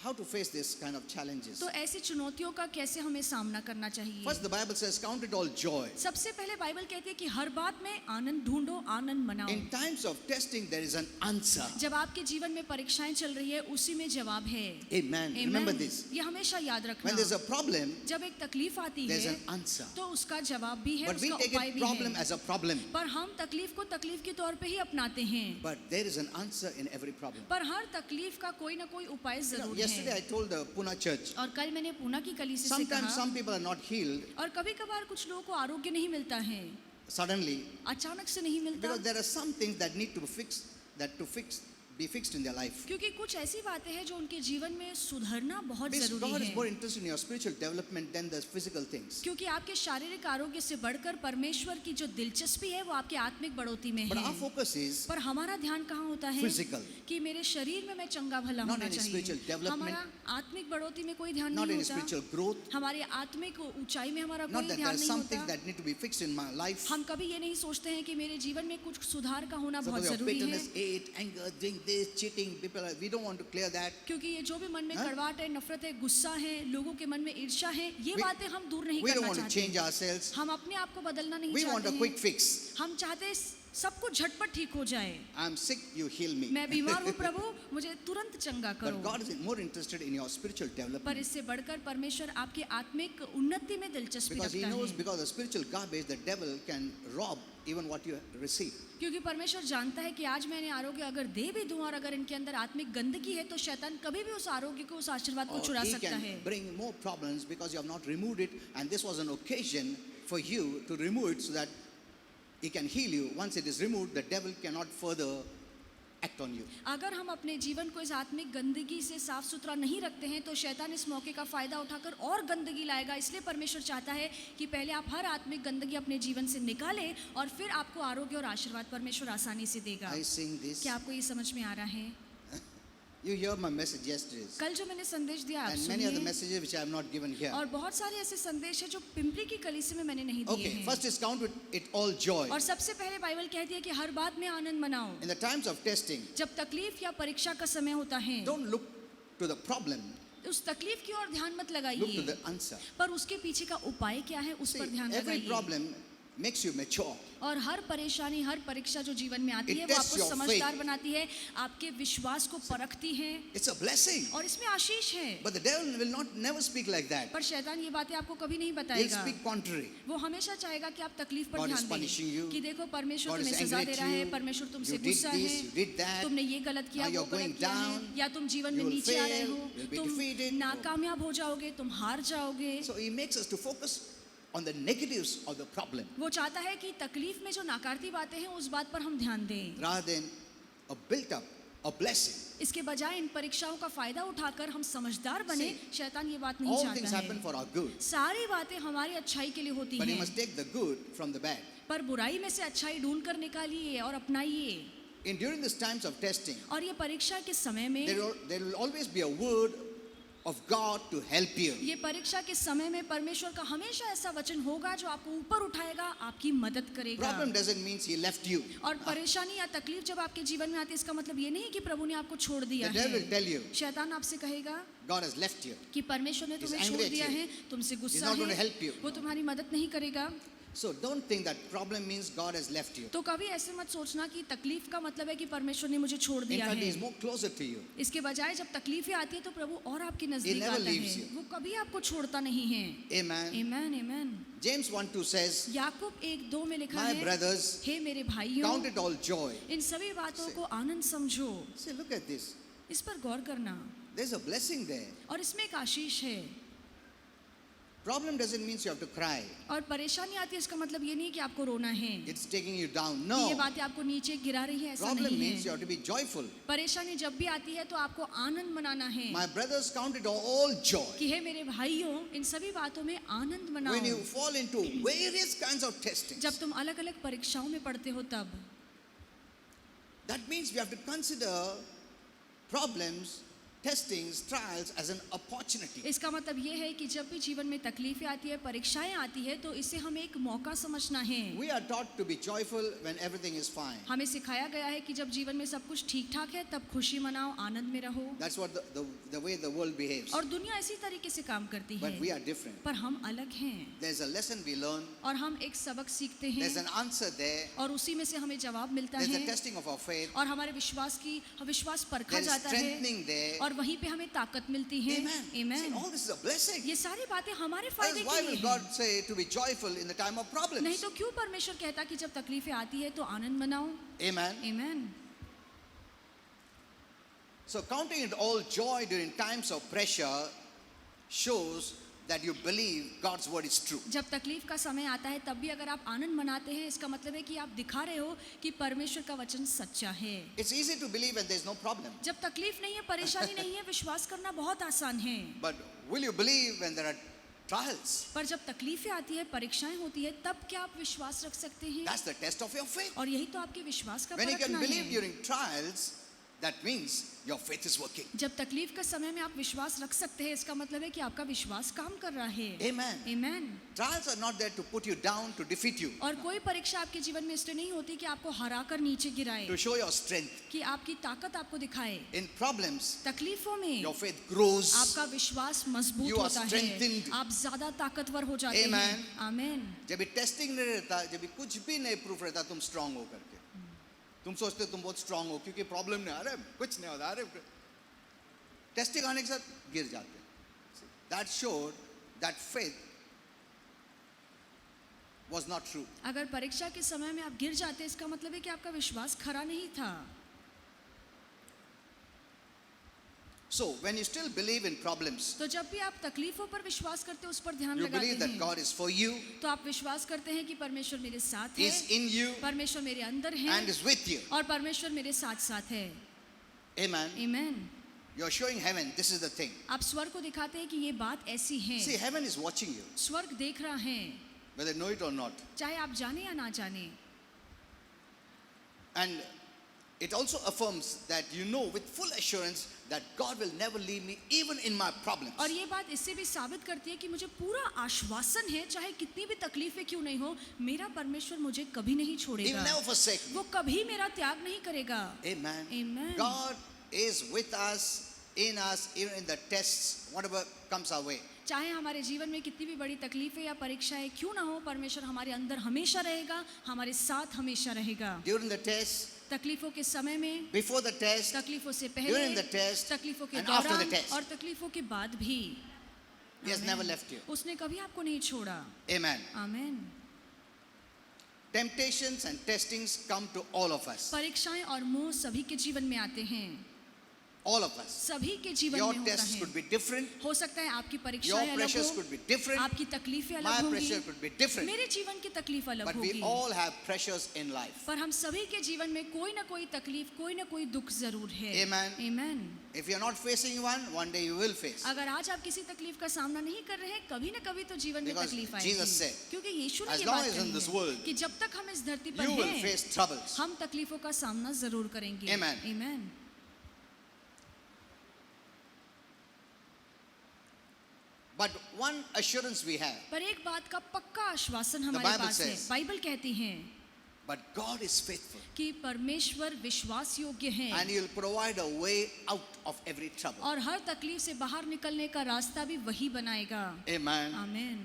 how to face this kind of challenges. तो ऐसी चुनौतियों का कैसे हमें सामना करना चाहिए। First, the Bible says, count it all joy. सबसे पहले बाइबल कहती है कि हर बात में आनंद ढूंढो, आनंद मनाओ। In times of testing, there is an answer. जब आपके जीवन में परीक्षाएं चल रही है उसी में जवाब है। Amen. Amen. Remember this. ये हमेशा याद रखना। When there's a problem, जब एक तकलीफ आती there's है an answer. तो उसका जवाब भी है, But we उसका take उपाय it भी problem है। as a problem. पर हम तकलीफ को तकलीफ के तौर पे ही अपनाते हैं। But there is an answer in every problem. पर हर तकलीफ का कोई ना कोई उपाय You know, जरूर yesterday I है। told the Pune church, और कल मैंने पूना की कलीसिया से sometimes कहा, some people are not healed और कभी कभार कुछ लोगों को आरोग्य नहीं मिलता है, suddenly अचानक से नहीं मिलता, because there are some things that need to be fixed in their life. क्योंकि कुछ ऐसी बातें हैं जो उनके जीवन में सुधरना बहुत Because जरूरी God is more है। interested in your spiritual development than the physical things. क्योंकि आपके शारीरिक आरोग्य से बढ़कर परमेश्वर की जो दिलचस्पी है वो आपके आत्मिक बढ़ोतरी में But है। our focus is पर हमारा ध्यान कहाँ होता है? physical, कि मेरे शरीर में मैं चंगा भला Not होना any spiritual चाहिए। development. हमारा आत्मिक बढ़ोतरी में कोई ध्यान not नहीं any होता। spiritual growth, हमारी आत्मिक ऊंचाई में हमारा not कोई that there ध्यान are नहीं some things होता। that need to be fixed in my life. हम कभी ये नहीं सोचते हैं कि मेरे जीवन में कुछ सुधार का होना बहुत Suppose your जरूरी है। bitterness, hate, anger, doing this, cheating, we don't want to clear that. क्योंकि ये जो भी मन में हाँ? कड़वाहट है, नफरत है, गुस्सा है, लोगों के मन में ईर्ष्या है, ये We- बातें हम दूर नहीं We don't करना want to चाहते। change ourselves. हम अपने आप को बदलना नहीं We want चाहते a हैं। quick fix. हम चाहते हैं सब कुछ झटपट ठीक हो जाए। I'm sick, you heal me. मैं बीमार हूँ प्रभु, मुझे तुरंत चंगा But करो। God is more interested in your spiritual पर development. इससे बढ़कर परमेश्वर आपकी आत्मिक उन्नति में दिलचस्पी Because He रखता knows, है, because of spiritual garbage, the devil can rob even what you receive. क्योंकि परमेश्वर जानता है कि आज मैंने आरोग्य अगर दे भी दूं और अगर इनके अंदर आत्मिक गंदगी है तो शैतान कभी भी उस आरोग्य को, उस आशीर्वाद को Or चुरा he सकता can है। bring more problems because you have not removed it, and this was an occasion for you to remove it so that He can heal you. Once it is removed, the devil cannot further act on you. अगर हम अपने जीवन को इस आत्मिक गंदगी से साफ सुथरा नहीं रखते हैं तो शैतान इस मौके का फायदा उठाकर और गंदगी लाएगा। इसलिए परमेश्वर चाहता है कि पहले आप हर आत्मिक गंदगी अपने जीवन से निकालें और फिर आपको आरोग्य और आशीर्वाद परमेश्वर आसानी से देगा। I sing this. क्या आपको ये समझ में आ रहा है? You hear my message yesterday, कल जो मैंने संदेश दिया आप and many other सुनिए, messages which I have not given here. और बहुत सारे ऐसे संदेश हैं जो पिंपरी की कलीसिया में मैंने नहीं दिए Okay, हैं। first is count with it all joy. और सबसे पहले बाइबल कहती है कि हर बात में आनंद मनाओ। In the times of testing, जब तकलीफ या परीक्षा का समय होता है don't look to the problem, उस तकलीफ की ओर ध्यान मत look to लगाइए, the answer. पर उसके पीछे का उपाय क्या है उस See, पर ध्यान every लगाइए। problem makes you mature. और हर परेशानी, हर परीक्षा जो जीवन में आती It है वो tests आपको your समझदार faith. बनाती है, आपके विश्वास को परखती है It's a blessing. और इसमें आशीष है। But the devil will not never speak like that. पर शैतान ये बातें आपको कभी नहीं He'll बताएगा। speak contrary. वो हमेशा चाहेगा कि आप तकलीफ पर God is ध्यान punishing you. दें कि देखो परमेश्वर God is तुम्हें सजा angry दे at रहा है, you. परमेश्वर तुमसे You did गुस्सा this, है, you did that. तुमने ये गलत किया, Now वो you're going गलत किया है, down. या तुम जीवन में You will नीचे आ रहे fail. हो, You'll be तुम defeated. नाकामयाब हो जाओगे, तुम हार जाओगे। So he makes us to focus on the negatives of the problem वो चाहता है कि तकलीफ में जो नकारात्मक बातें हैं उस बात पर हम ध्यान दें, rather than a built up a blessing. इसके बजाय इन परीक्षाओं का फायदा उठाकर हम समझदार बने। शैतान ये बात नहीं All things चाहता happen है। for our good, सारी बातें हमारी अच्छाई के लिए होती but you हैं, must take the good from the bad. पर बुराई में से अच्छाई ढूंढ कर निकालिए और अपनाइए। In during these times of testing, और ये परीक्षा के समय में, there will always be a word of God to help you. ये परीक्षा के समय में परमेश्वर का हमेशा ऐसा वचन होगा जो आपको ऊपर उठाएगा, आपकी मदद करेगा। Problem doesn't mean He left you. और परेशानी या तकलीफ जब आपके जीवन में आती है इसका मतलब ये नहीं कि प्रभु ने आपको छोड़ दिया The devil will है। tell you शैतान आपसे कहेगा God has left you. कि परमेश्वर ने तुम्हें He's छोड़ angry at दिया you. है, तुमसे He's गुस्सा not going to है, help you. वो तुम्हारी मदद नहीं करेगा। So don't think that problem means God has left you. तो कभी ऐसे मत सोचना कि तकलीफ का मतलब है कि परमेश्वर ने मुझे छोड़ In दिया fact, He है। is more closer to you. इसके बजाय जब तकलीफें आती है तो प्रभु और आपके नजदीक never आता leaves है, you. वो कभी आपको छोड़ता नहीं है। Amen. आमीन आमीन। James 1:2 says, याकूब 1:2 में लिखा My है, brothers, हे मेरे भाइयों, count it all joy. इन सभी बातों को आनंद समझो। See, look at this. इस पर गौर करना, There's a blessing there. और इसमें एक आशीष है। Problem doesn't mean you have to cry. और परेशानी आती है इसका मतलब ये नहीं कि आपको रोना है, It's taking you down. कि No. ये बातें आपको नीचे गिरा रही है, ऐसा Problem नहीं means you है। have to be joyful. परेशानी जब भी आती है तो आपको आनंद मनाना है My brothers, count it all joy. कि हे मेरे भाइयों, इन सभी बातों में आनंद When you मनाओ। fall into various kinds of testings, जब तुम अलग अलग परीक्षाओं में पढ़ते हो तब that means we have to consider problems, testings, trials as an opportunity. इसका मतलब ये है कि जब भी जीवन में तकलीफें आती है, परीक्षाएं आती है, तो इसे हमें एक मौका समझना है। We are taught to be joyful when everything is fine. हमें सिखाया गया है कि जब जीवन में सब कुछ ठीक ठाक है तब खुशी मनाओ, आनंद में रहो। That's what the way the world behaves. और दुनिया इसी तरीके से काम करती है, But we are different. पर हम अलग हैं There's a lesson we learn. और हम एक सबक सीखते There's हैं an answer there. और उसी में से हमें जवाब मिलता There's a है testing of our faith. और हमारे विश्वास परखा There is जाता है strengthening there. और वहीं पे हमें ताकत मिलती है। Amen. See, आमीन। all this is a blessing. ये सारी बातें हमारे फायदे Otherwise, के why लिए will हैं। God say to be joyful in the time of नहीं problems? तो क्यों परमेश्वर कहता कि जब तकलीफें आती है तो आनंद मनाओ। Amen. आमीन। So counting it all joy during times of pressure shows that you believe God's word is true. जब तकलीफ का समय आता है तब भी अगर आप आनंद मनाते हैं, इसका मतलब है कि आप दिखा रहे हो कि परमेश्वर का वचन सच्चा है। It's easy to believe when there's no problem. जब तकलीफ नहीं है, परेशानी नहीं है, विश्वास करना बहुत आसान है। But will you believe when there are trials? पर जब तकलीफें आती है, परीक्षाएं होती है, तब क्या आप विश्वास रख सकते हैं? That's the test of your faith. और यही तो आपके विश्वास का When you can परखना believe है। during trials, that means your faith is working. जब तकलीफ के समय में आप विश्वास रख सकते हैं, इसका मतलब है कि आपका विश्वास काम कर रहा है। Amen. आमीन। Trials are not there to put you down, to defeat you, और कोई परीक्षा आपके जीवन में इसलिए नहीं होती कि आपको हरा कर नीचे गिराए, to show your strength. कि आपकी ताकत आपको दिखाए। In problems, तकलीफों में your faith grows. आपका विश्वास मजबूत You are होता है, strengthened. आप ज्यादा ताकतवर हो जाते Amen. हैं। आमीन। जब भी टेस्टिंग नहीं रहता, जब भी कुछ भी नहीं प्रूफ रहता, तुम स्ट्रांग हो करके तुम सोचते हो तुम बहुत स्ट्रांग हो क्योंकि प्रॉब्लम नहीं, अरे कुछ नहीं होता, अरे टेस्टिंग आने के साथ गिर जाते हैं. That showed that faith was not true. अगर परीक्षा के समय में आप गिर जाते हैं, इसका मतलब है कि आपका विश्वास खरा नहीं था. So when you still believe in problems, तो जब भी आप तकलीफों पर विश्वास करते हैं, उस पर ध्यान you लगाते believe that हैं, God is for you, तो आप विश्वास करते हैं कि परमेश्वर मेरे साथ है, is in you, परमेश्वर मेरे अंदर है and is with you. और परमेश्वर मेरे साथ साथ है. Amen. आमीन. You're showing heaven. This is the thing. आप स्वर्ग को दिखाते हैं कि ये बात ऐसी है. See, heaven is watching you, स्वर्ग देख रहा है, whether you know it or not. चाहे आप जाने या ना जाने. And it also affirms that you know with full assurance that God will never leave me even in my problems. और ये बात इससे भी साबित करती है कि मुझे पूरा आश्वासन है, चाहे कितनी भी तकलीफें क्यों नहीं हो, मेरा परमेश्वर मुझे कभी नहीं He will छोड़ेगा, never forsake me. वो कभी मेरा त्याग नहीं करेगा. Amen. Amen. God is with us, in us, even in the tests, whatever comes our way. चाहे हमारे जीवन में कितनी भी बड़ी तकलीफें या परीक्षाएं क्यों ना हो, परमेश्वर हमारे अंदर हमेशा रहेगा, हमारे साथ हमेशा रहेगा. During the test, तकलीफों के समय में, before the test, तकलीफों से during पहले, the test, तकलीफों के and after the दौरान test. और तकलीफों के बाद भी. He has आमीन. never left you. उसने कभी आपको नहीं छोड़ा. Amen. आमीन. Temptations and testings come to all of us. परीक्षाएं और मोह सभी के जीवन में आते हैं, All of us. सभी के जीवन Your में होता tests है. could be different. हो सकता है आपकी Your परीक्षाएं अलग pressures हो, could be different. आपकी तकलीफें My अलग होंगी, pressure could be different. मेरे जीवन की तकलीफ अलग But होगी. we all have pressures in life. पर हम सभी के जीवन में कोई ना कोई तकलीफ, कोई ना कोई दुख जरूर है. Amen. Amen. If you're not facing one day you will face. अगर आज आप किसी तकलीफ का सामना नहीं कर रहे हैं, कभी ना कभी तो जीवन में Because तकलीफ Jesus आएगी. said, क्योंकि यीशु ने as ये long बात as in this कही world, है कि जब तक हम इस धरती पर You will हैं, face troubles. हम तकलीफों का सामना जरूर करेंगे. Amen. Amen. But one assurance we have, पर एक बात का पक्का आश्वासन हमारे Bible पास है. says, बाइबल कहती है but God is faithful कि परमेश्वर विश्वास योग्य है and He'll provide a way out of every trouble. और हर तकलीफ से बाहर निकलने का रास्ता भी वही बनाएगा. Amen. आमीन.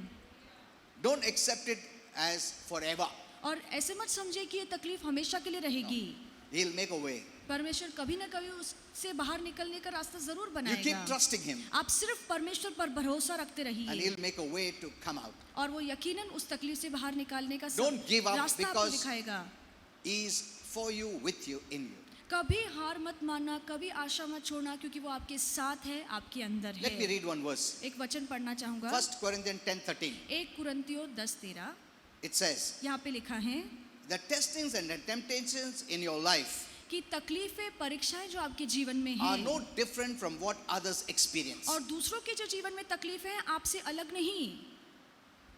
Don't accept it as forever. और ऐसे मत समझे कि ये तकलीफ हमेशा के लिए रहेगी. He'll make a way. परमेश्वर कभी ना कभी उससे बाहर निकलने का रास्ता जरूर You keep बनाएगा. trusting Him आप सिर्फ परमेश्वर पर भरोसा रखते and रहिए He'll make a way to come out. और वो यकीनन उस तकलीफ से बाहर निकालने का Don't give up रास्ता आपको because- दिखाएगा. He is for you, with you, in you. कभी हार मत मानना, कभी आशा मत छोड़ना, क्योंकि वो आपके साथ है, आपके अंदर Let me है. read one verse. एक वचन पढ़ना चाहूंगा. 1 Corinthians 10:13. 1 कुरिन्थियों 10:13 It says, यहाँ पे लिखा है the testings and the temptations in your life कि तकलीफें, परीक्षाएं जो आपके जीवन में are हैं no different from what others experience. और दूसरों के जो जीवन में तकलीफें हैं आपसे अलग नहीं,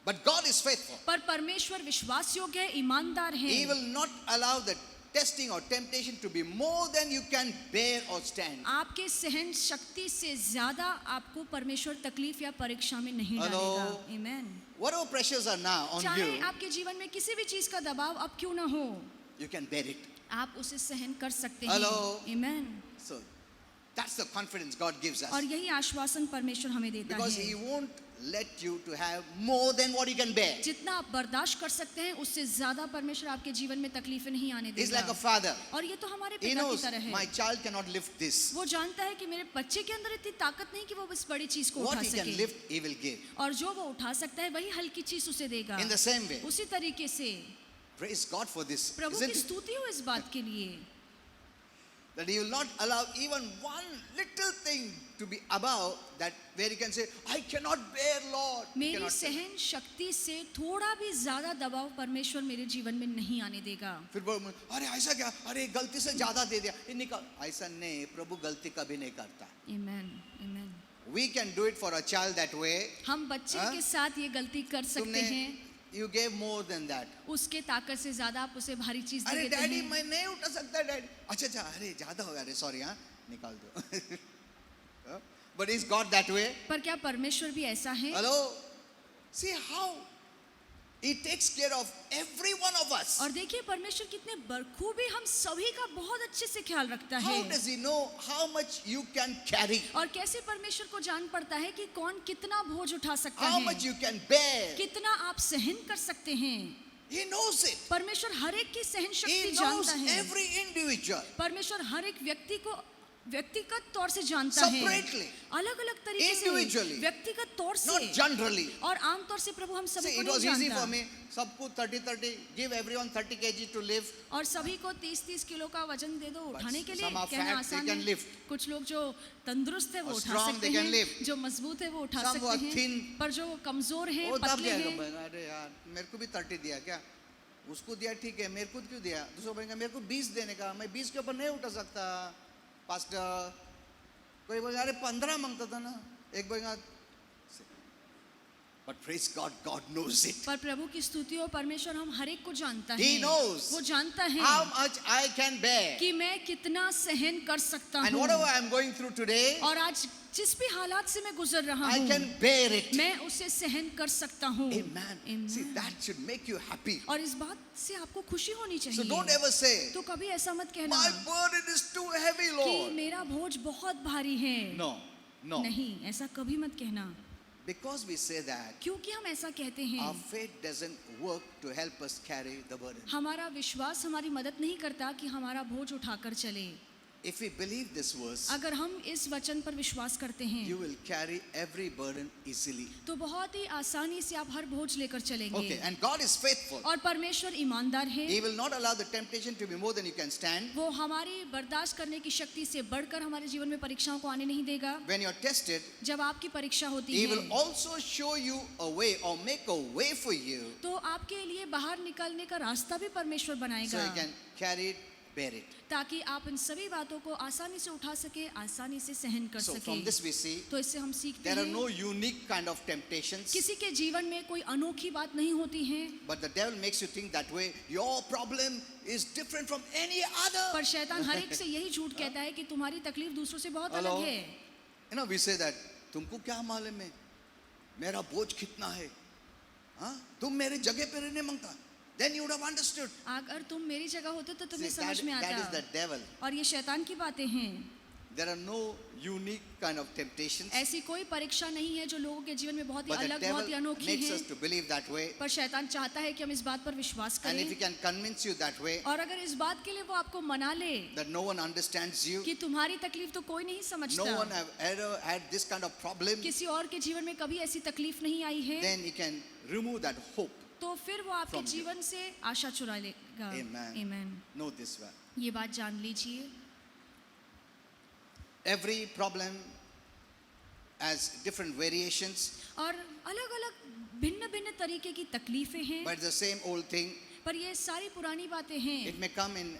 But God is faithful. पर परमेश्वर विश्वास योग्य है, ईमानदार है. He will not allow the testing or temptation to be more than you can bear or stand. आपके सहन शक्ति से ज्यादा आपको परमेश्वर तकलीफ या परीक्षा में नहीं Hello. डालेगा. Amen. Whatever pressures are now on चाहे you, आपके जीवन में किसी भी चीज का दबाव अब क्यों ना हो, you can bear it. आप उसे सहन कर सकते हैं. Hello. Amen. So that's the confidence God gives us. और यही आश्वासन परमेश्वर हमें देता Because है. He won't let you to have more than what you can bear. जितना आप बर्दाश्त कर सकते हैं उससे ज्यादा परमेश्वर आपके जीवन में तकलीफें नहीं आने He's like a देगा. father. और ये तो हमारे He पिता की knows तरह है. my child cannot lift this. वो जानता है कि मेरे बच्चे के अंदर इतनी ताकत नहीं कि वो इस बड़ी चीज को What उठा he can सके, lift, He will give. और जो वो उठा सकता है वही हल्की चीज उसे देगा. In the same way, उसी तरीके से praise God for this. Prabhu Isn't की it? स्तुति हो इस बात के लिए That He will not allow even one little thing to be above that where He can say, I cannot bear, Lord. He मेरी cannot say. सहन शक्ति से थोड़ा भी ज्यादा दबाव परमेश्वर मेरे जीवन में नहीं आने देगा. फिर बोल, अरे ऐसा क्या, अरे गलती से ज्यादा दे दिया, ये निकाल. ऐसा नहीं, प्रभु गलती कभी नहीं करता. Amen. Amen. We can do it for a child that way. हम बच्चे हाँ? के साथ ये गलती कर सकते तुमने, हैं. you gave more than that. उसके ताकत से ज्यादा आप उसे भारी चीज दे अरे देते डैडी हैं. मैं नहीं उठा सकता डैडी. अच्छा अरे ज्यादा हो गया, अरे सॉरी, हाँ निकाल दो. But is God that way? पर क्या परमेश्वर भी ऐसा है? Hello? See how He takes care of every one of us. और देखिए परमेश्वर कितने बखूबी हम सभी का बहुत अच्छे से ख्याल रखता How है. does He know how much you can carry? और कैसे परमेश्वर को जान पड़ता है कि कौन कितना बोझ उठा सकता How है, much you can bear? कितना आप सहन कर सकते हैं. He knows it. परमेश्वर हर एक की सहन He शक्ति knows जानता है। every individual. परमेश्वर हर एक व्यक्ति को व्यक्तिगत तौर से जानता है, Separately. अलग अलग तरीके से, Individually. व्यक्तिगत तौर से, Not generally. और आमतौर से प्रभु हम सभी See, को it नहीं was easy जानता। for me. सबको 30-30, give everyone 30 kg to live. और सभी को 30-30 किलो का वजन दे दो उठाने के लिए, some are कहना fat, आसान they can है। lift. कुछ लोग जो तंदुरुस्त है वो Or उठा strong, सकते they can हैं, lift. जो मजबूत है वो उठा Some who are सकते हैं, thin, पर जो कमजोर है, वो दब पतले जाएगा, हैं, बोलेगा, अरे यार मेरे को भी 30 दिया क्या, उसको दिया ठीक है, मेरे को क्यों दिया, दूसरा बोलेगा मेरे को 20 देने का, मैं 20 के ऊपर नहीं उठा सकता पास्टर। कोई बोलेगा अरे 15 मांगता था ना, एक बोलेगा, but praise God, God knows it. पर प्रभु की स्तुति और परमेश्वर हम हर एक को जानता है। He knows वो जानता है how much I can bear. कि मैं कितना सहन कर सकता And हूँ, whatever I am going through today, और आज जिस भी हालात से मैं गुजर रहा I हूँ, can bear it. मैं उसे सहन कर सकता हूँ। Amen. Amen. See, that should make you happy. और इस बात से आपको खुशी होनी So चाहिए। don't ever say, तो कभी ऐसा मत कहना my burden is too heavy, कि Lord. मेरा बोझ बहुत भारी है। No, no. नहीं, ऐसा कभी मत कहना। Because we say that, क्योंकि हम ऐसा कहते our हैं, faith doesn't work to help us carry the burden. हमारा विश्वास हमारी मदद नहीं करता कि हमारा बोझ उठाकर चले। If we believe this verse, अगर हम इस वचन पर विश्वास करते हैं, you will carry every burden easily. तो बहुत ही आसानी से आप हर बोझ लेकर चलेंगे। Okay, and God is faithful. और परमेश्वर ईमानदार है, He will not allow the temptation to be more than you can stand. वो हमारी बर्दाश्त करने की शक्ति से बढ़कर हमारे जीवन में परीक्षाओं को आने नहीं देगा। When you're tested, जब आपकी परीक्षा होती He है, will also show you a way or make a way for you तो आपके लिए बाहर निकलने का रास्ता भी परमेश्वर so बनाएगा, you can carry it, bear it. ताकि आप इन सभी बातों को आसानी से उठा सके, आसानी से सहन कर So सके। from this we see, तो इससे हम सीखते there are हैं, no unique kind of temptations, किसी के जीवन में कोई अनोखी बात नहीं होती है, but the devil makes you think that way. Your problem is different from any other. पर शैतान हर एक से यही झूठ कहता है कि तुम्हारी तकलीफ दूसरों से बहुत Hello? अलग है। You know, we say that, तुमको क्या मालूम है मेरा बोझ कितना है, हाँ? तुम मेरी जगह पे रहने मांगता, then you would have understood. अगर तुम मेरी जगह होते तो तुम्हें See, समझ में that is आता। the devil. और ये शैतान की बातें हैं। There are no unique kind of temptations, ऐसी कोई परीक्षा नहीं है जो लोगों के जीवन में बहुत ही but the अलग, बहुत ही devil अनोखी makes है, us to believe that way. पर शैतान चाहता है कि हम इस बात पर विश्वास And if he करें, can convince you that way, और अगर इस बात के लिए वो आपको मना ले that no one understands you, कि तुम्हारी तकलीफ तो कोई नहीं no समझता, one have ever had this kind of problem, किसी और के जीवन में कभी ऐसी तकलीफ नहीं आई है, then he can remove that hope. तो फिर वो आपके From you. जीवन से आशा चुरा लेगा। Amen. Amen. Know this one. ये बात जान लीजिए। Every problem has different variations, और अलग अलग भिन्न भिन्न तरीके की तकलीफें हैं, but it's the same old thing. पर ये सारी पुरानी बातें हैं। It may come in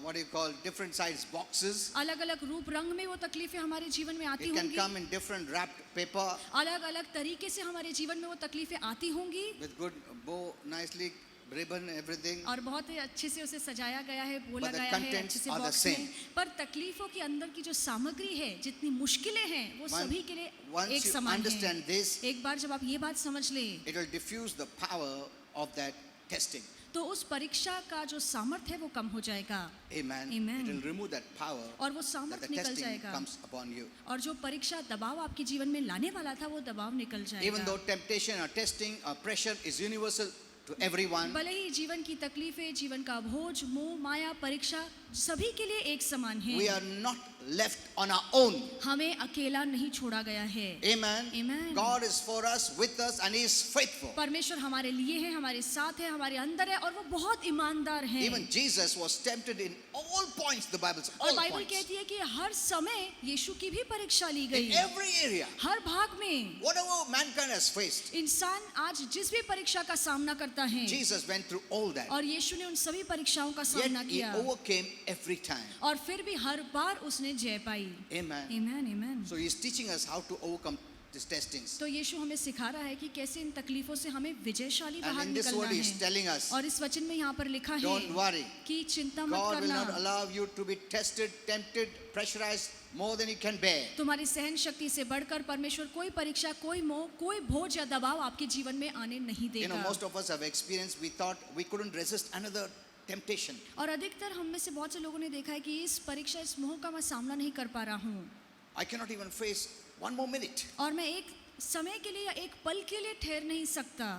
what do you call different size boxes. अलग अलग रूप रंग में वो तकलीफें हमारे जीवन में आती It can होंगी, come in different wrapped paper अलग अलग तरीके से हमारे जीवन में वो तकलीफें आती होंगी, with good bow, nicely ribbon, everything. और बहुत ही अच्छे से उसे सजाया गया है, बोला But the गया है contents अच्छे से are the बॉक्स में। same. पर तकलीफों के अंदर की जो सामग्री है, जितनी मुश्किलें हैं, वो सभी के लिए Once एक you समान है। understand this, एक बार जब आप ये बात समझ लें, it will diffuse the power of that testing. तो उस परीक्षा का जो सामर्थ्य है वो कम हो जाएगा, Amen. Amen. It will remove that power और वो that सामर्थ्य the निकल testing जाएगा, comes upon you. और जो परीक्षा दबाव आपके जीवन में लाने वाला था वो दबाव निकल Even though जाएगा। temptation or testing or pressure is universal to everyone, भले ही जीवन की तकलीफें, जीवन का बोझ, मोह, माया, परीक्षा सभी के लिए एक समान है, we are not left on our own. हमें अकेला नहीं छोड़ा गया है। Amen. Amen. God is for us, with us, and He is faithful. परमेश्वर हमारे लिए है, हमारे साथ है, हमारे अंदर है, और वो बहुत ईमानदार है। Even Jesus was tempted in all points, the Bible says, और all बाइबल points. कहती है कि हर समय यीशु की भी परीक्षा ली In गई, every area, हर भाग में। whatever mankind has faced, इंसान आज जिस भी परीक्षा का सामना करता है, Jesus went through all that. और यीशु ने उन सभी परीक्षाओं का Yet सामना He किया, overcame every time. और फिर भी हर बार उसने जय पाई। Amen. आमीन, आमीन। So He's teaching us how to overcome these testings. तो यीशु हमें सिखा रहा है कि कैसे इन तकलीफों से हमें विजयशाली And बाहर in this निकलना word He's है। telling us, और इस वचन में यहाँ पर लिखा है don't worry. कि चिंता मत God will करना, not allow you to be tested, tempted, pressurized more than you can bear. तुम्हारी सहन शक्ति से बढ़कर परमेश्वर कोई परीक्षा, कोई मोह, कोई बोझ या दबाव आपके जीवन में आने नहीं You know, देगा। most of us have experienced, we thought we couldn't resist another temptation. और अधिकतर हम में से बहुत से लोगों ने देखा है कि इस परीक्षा, इस मोह का मैं सामना नहीं कर पा रहा हूँ, I cannot even face one more minute. और मैं एक समय के लिए या एक पल के लिए ठहर नहीं सकता।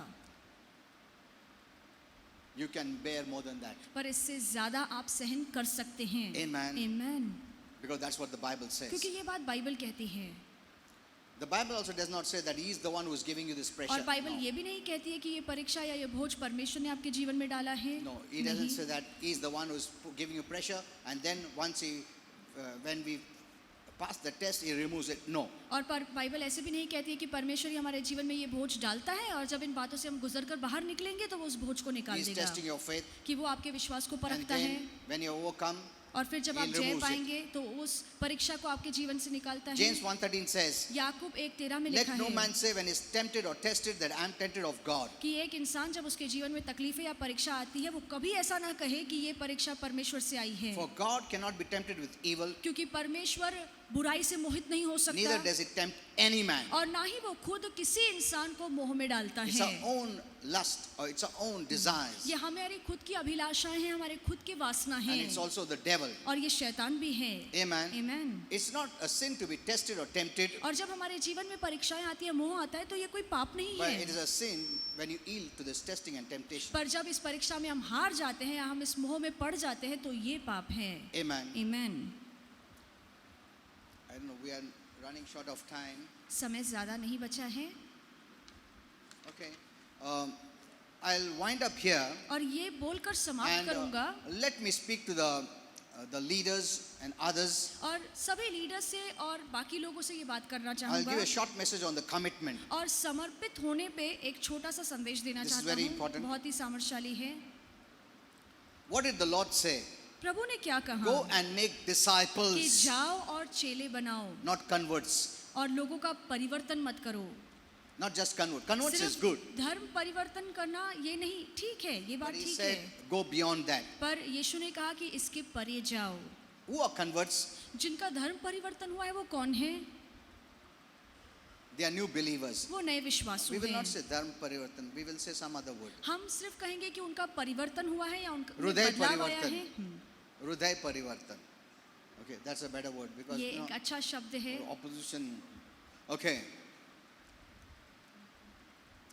you can bear more than that. पर इससे ज्यादा आप सहन कर सकते हैं. Amen. Amen. Because that's what the Bible says. क्योंकि ये बात बाइबल कहती है. The Bible also does not say that He is the one who is giving you this pressure. और बाइबल No. ये भी नहीं कहती है कि ये परीक्षा या ये बोझ परमेश्वर ने आपके जीवन में डाला है. No, He doesn't नहीं. say that He is the one who is giving you pressure, and then once when we pass the test, He removes it. No. और पर बाइबल ऐसे भी नहीं कहती है कि परमेश्वर ही हमारे जीवन में ये बोझ डालता है और जब इन बातों से हम गुजर कर बाहर निकलेंगे तो वो उस बोझ को निकाल He is देगा. testing your faith, कि वो आपके विश्वास को and परखता है then when you overcome, और फिर जब आप He'll जय remove it. पाएंगे तो उस परीक्षा को आपके जीवन से निकालता है. James 1:13 says, याकूब 1:13 में "Let लिखा no है man say when he is tempted or tested that I am tempted of God." कि एक इंसान जब उसके जीवन में तकलीफें या परीक्षा आती है वो कभी ऐसा ना कहे कि ये परीक्षा परमेश्वर से आई है. For God cannot be tempted with evil, क्योंकि परमेश्वर बुराई से मोहित नहीं हो neither सकता does He tempt any man. और ना ही वो खुद किसी इंसान को मोह में डालता It's है. our own lust or it's our own desires, ये हमारी खुद की अभिलाषाएं हैं, हमारे खुद की वासना and है it's also the devil. और ये शैतान भी है. Amen. Amen. It's not a sin to be tested or tempted, और जब हमारे जीवन में परीक्षाएं आती है, मोह आता है तो ये कोई पाप नहीं but है. it is a sin when you yield to this testing and temptation. पर जब इस परीक्षा में हम हार जाते हैं या हम इस मोह में पड़ जाते हैं तो ये पाप है. Amen. Amen. I don't know, we are running short of time. समय ज्यादा नहीं बचा है Okay. I'll wind up here, और ये बोलकर समाप्त and करूंगा let me speak to the leaders and others. और सभी लीडर से और बाकी लोगों से ये बात करना I'll चाहूंगा give a short message on the commitment. और समर्पित होने पे एक छोटा सा संदेश देना This is चाहता very हूँ. important. बहुत ही सामर्थ्यशाली है. What did the Lord say? प्रभु ने क्या कहा Go and make कि disciples, जाओ और चेले बनाओ not converts. और लोगों का परिवर्तन मत करो. Not just convert. Converts is सिर्फ good. धर्म परिवर्तन करना ये नहीं, ठीक है, ये But बात He ठीक said, है, go beyond that. पर यीशु ने कहा कि इसके परे जाओ. Who are converts? जिनका धर्म परिवर्तन हुआ है वो कौन है? They are new believers. वो नए विश्वासु We will हैं. not say dharma parivartan. We will say some other word. हम सिर्फ कहेंगे कि उनका परिवर्तन हुआ है या उनका हृदय बदलाव आया परिवर्तन. है. Hriday parivartan. Okay, that's a better word because ये एक अच्छा शब्द है. opposition. Okay.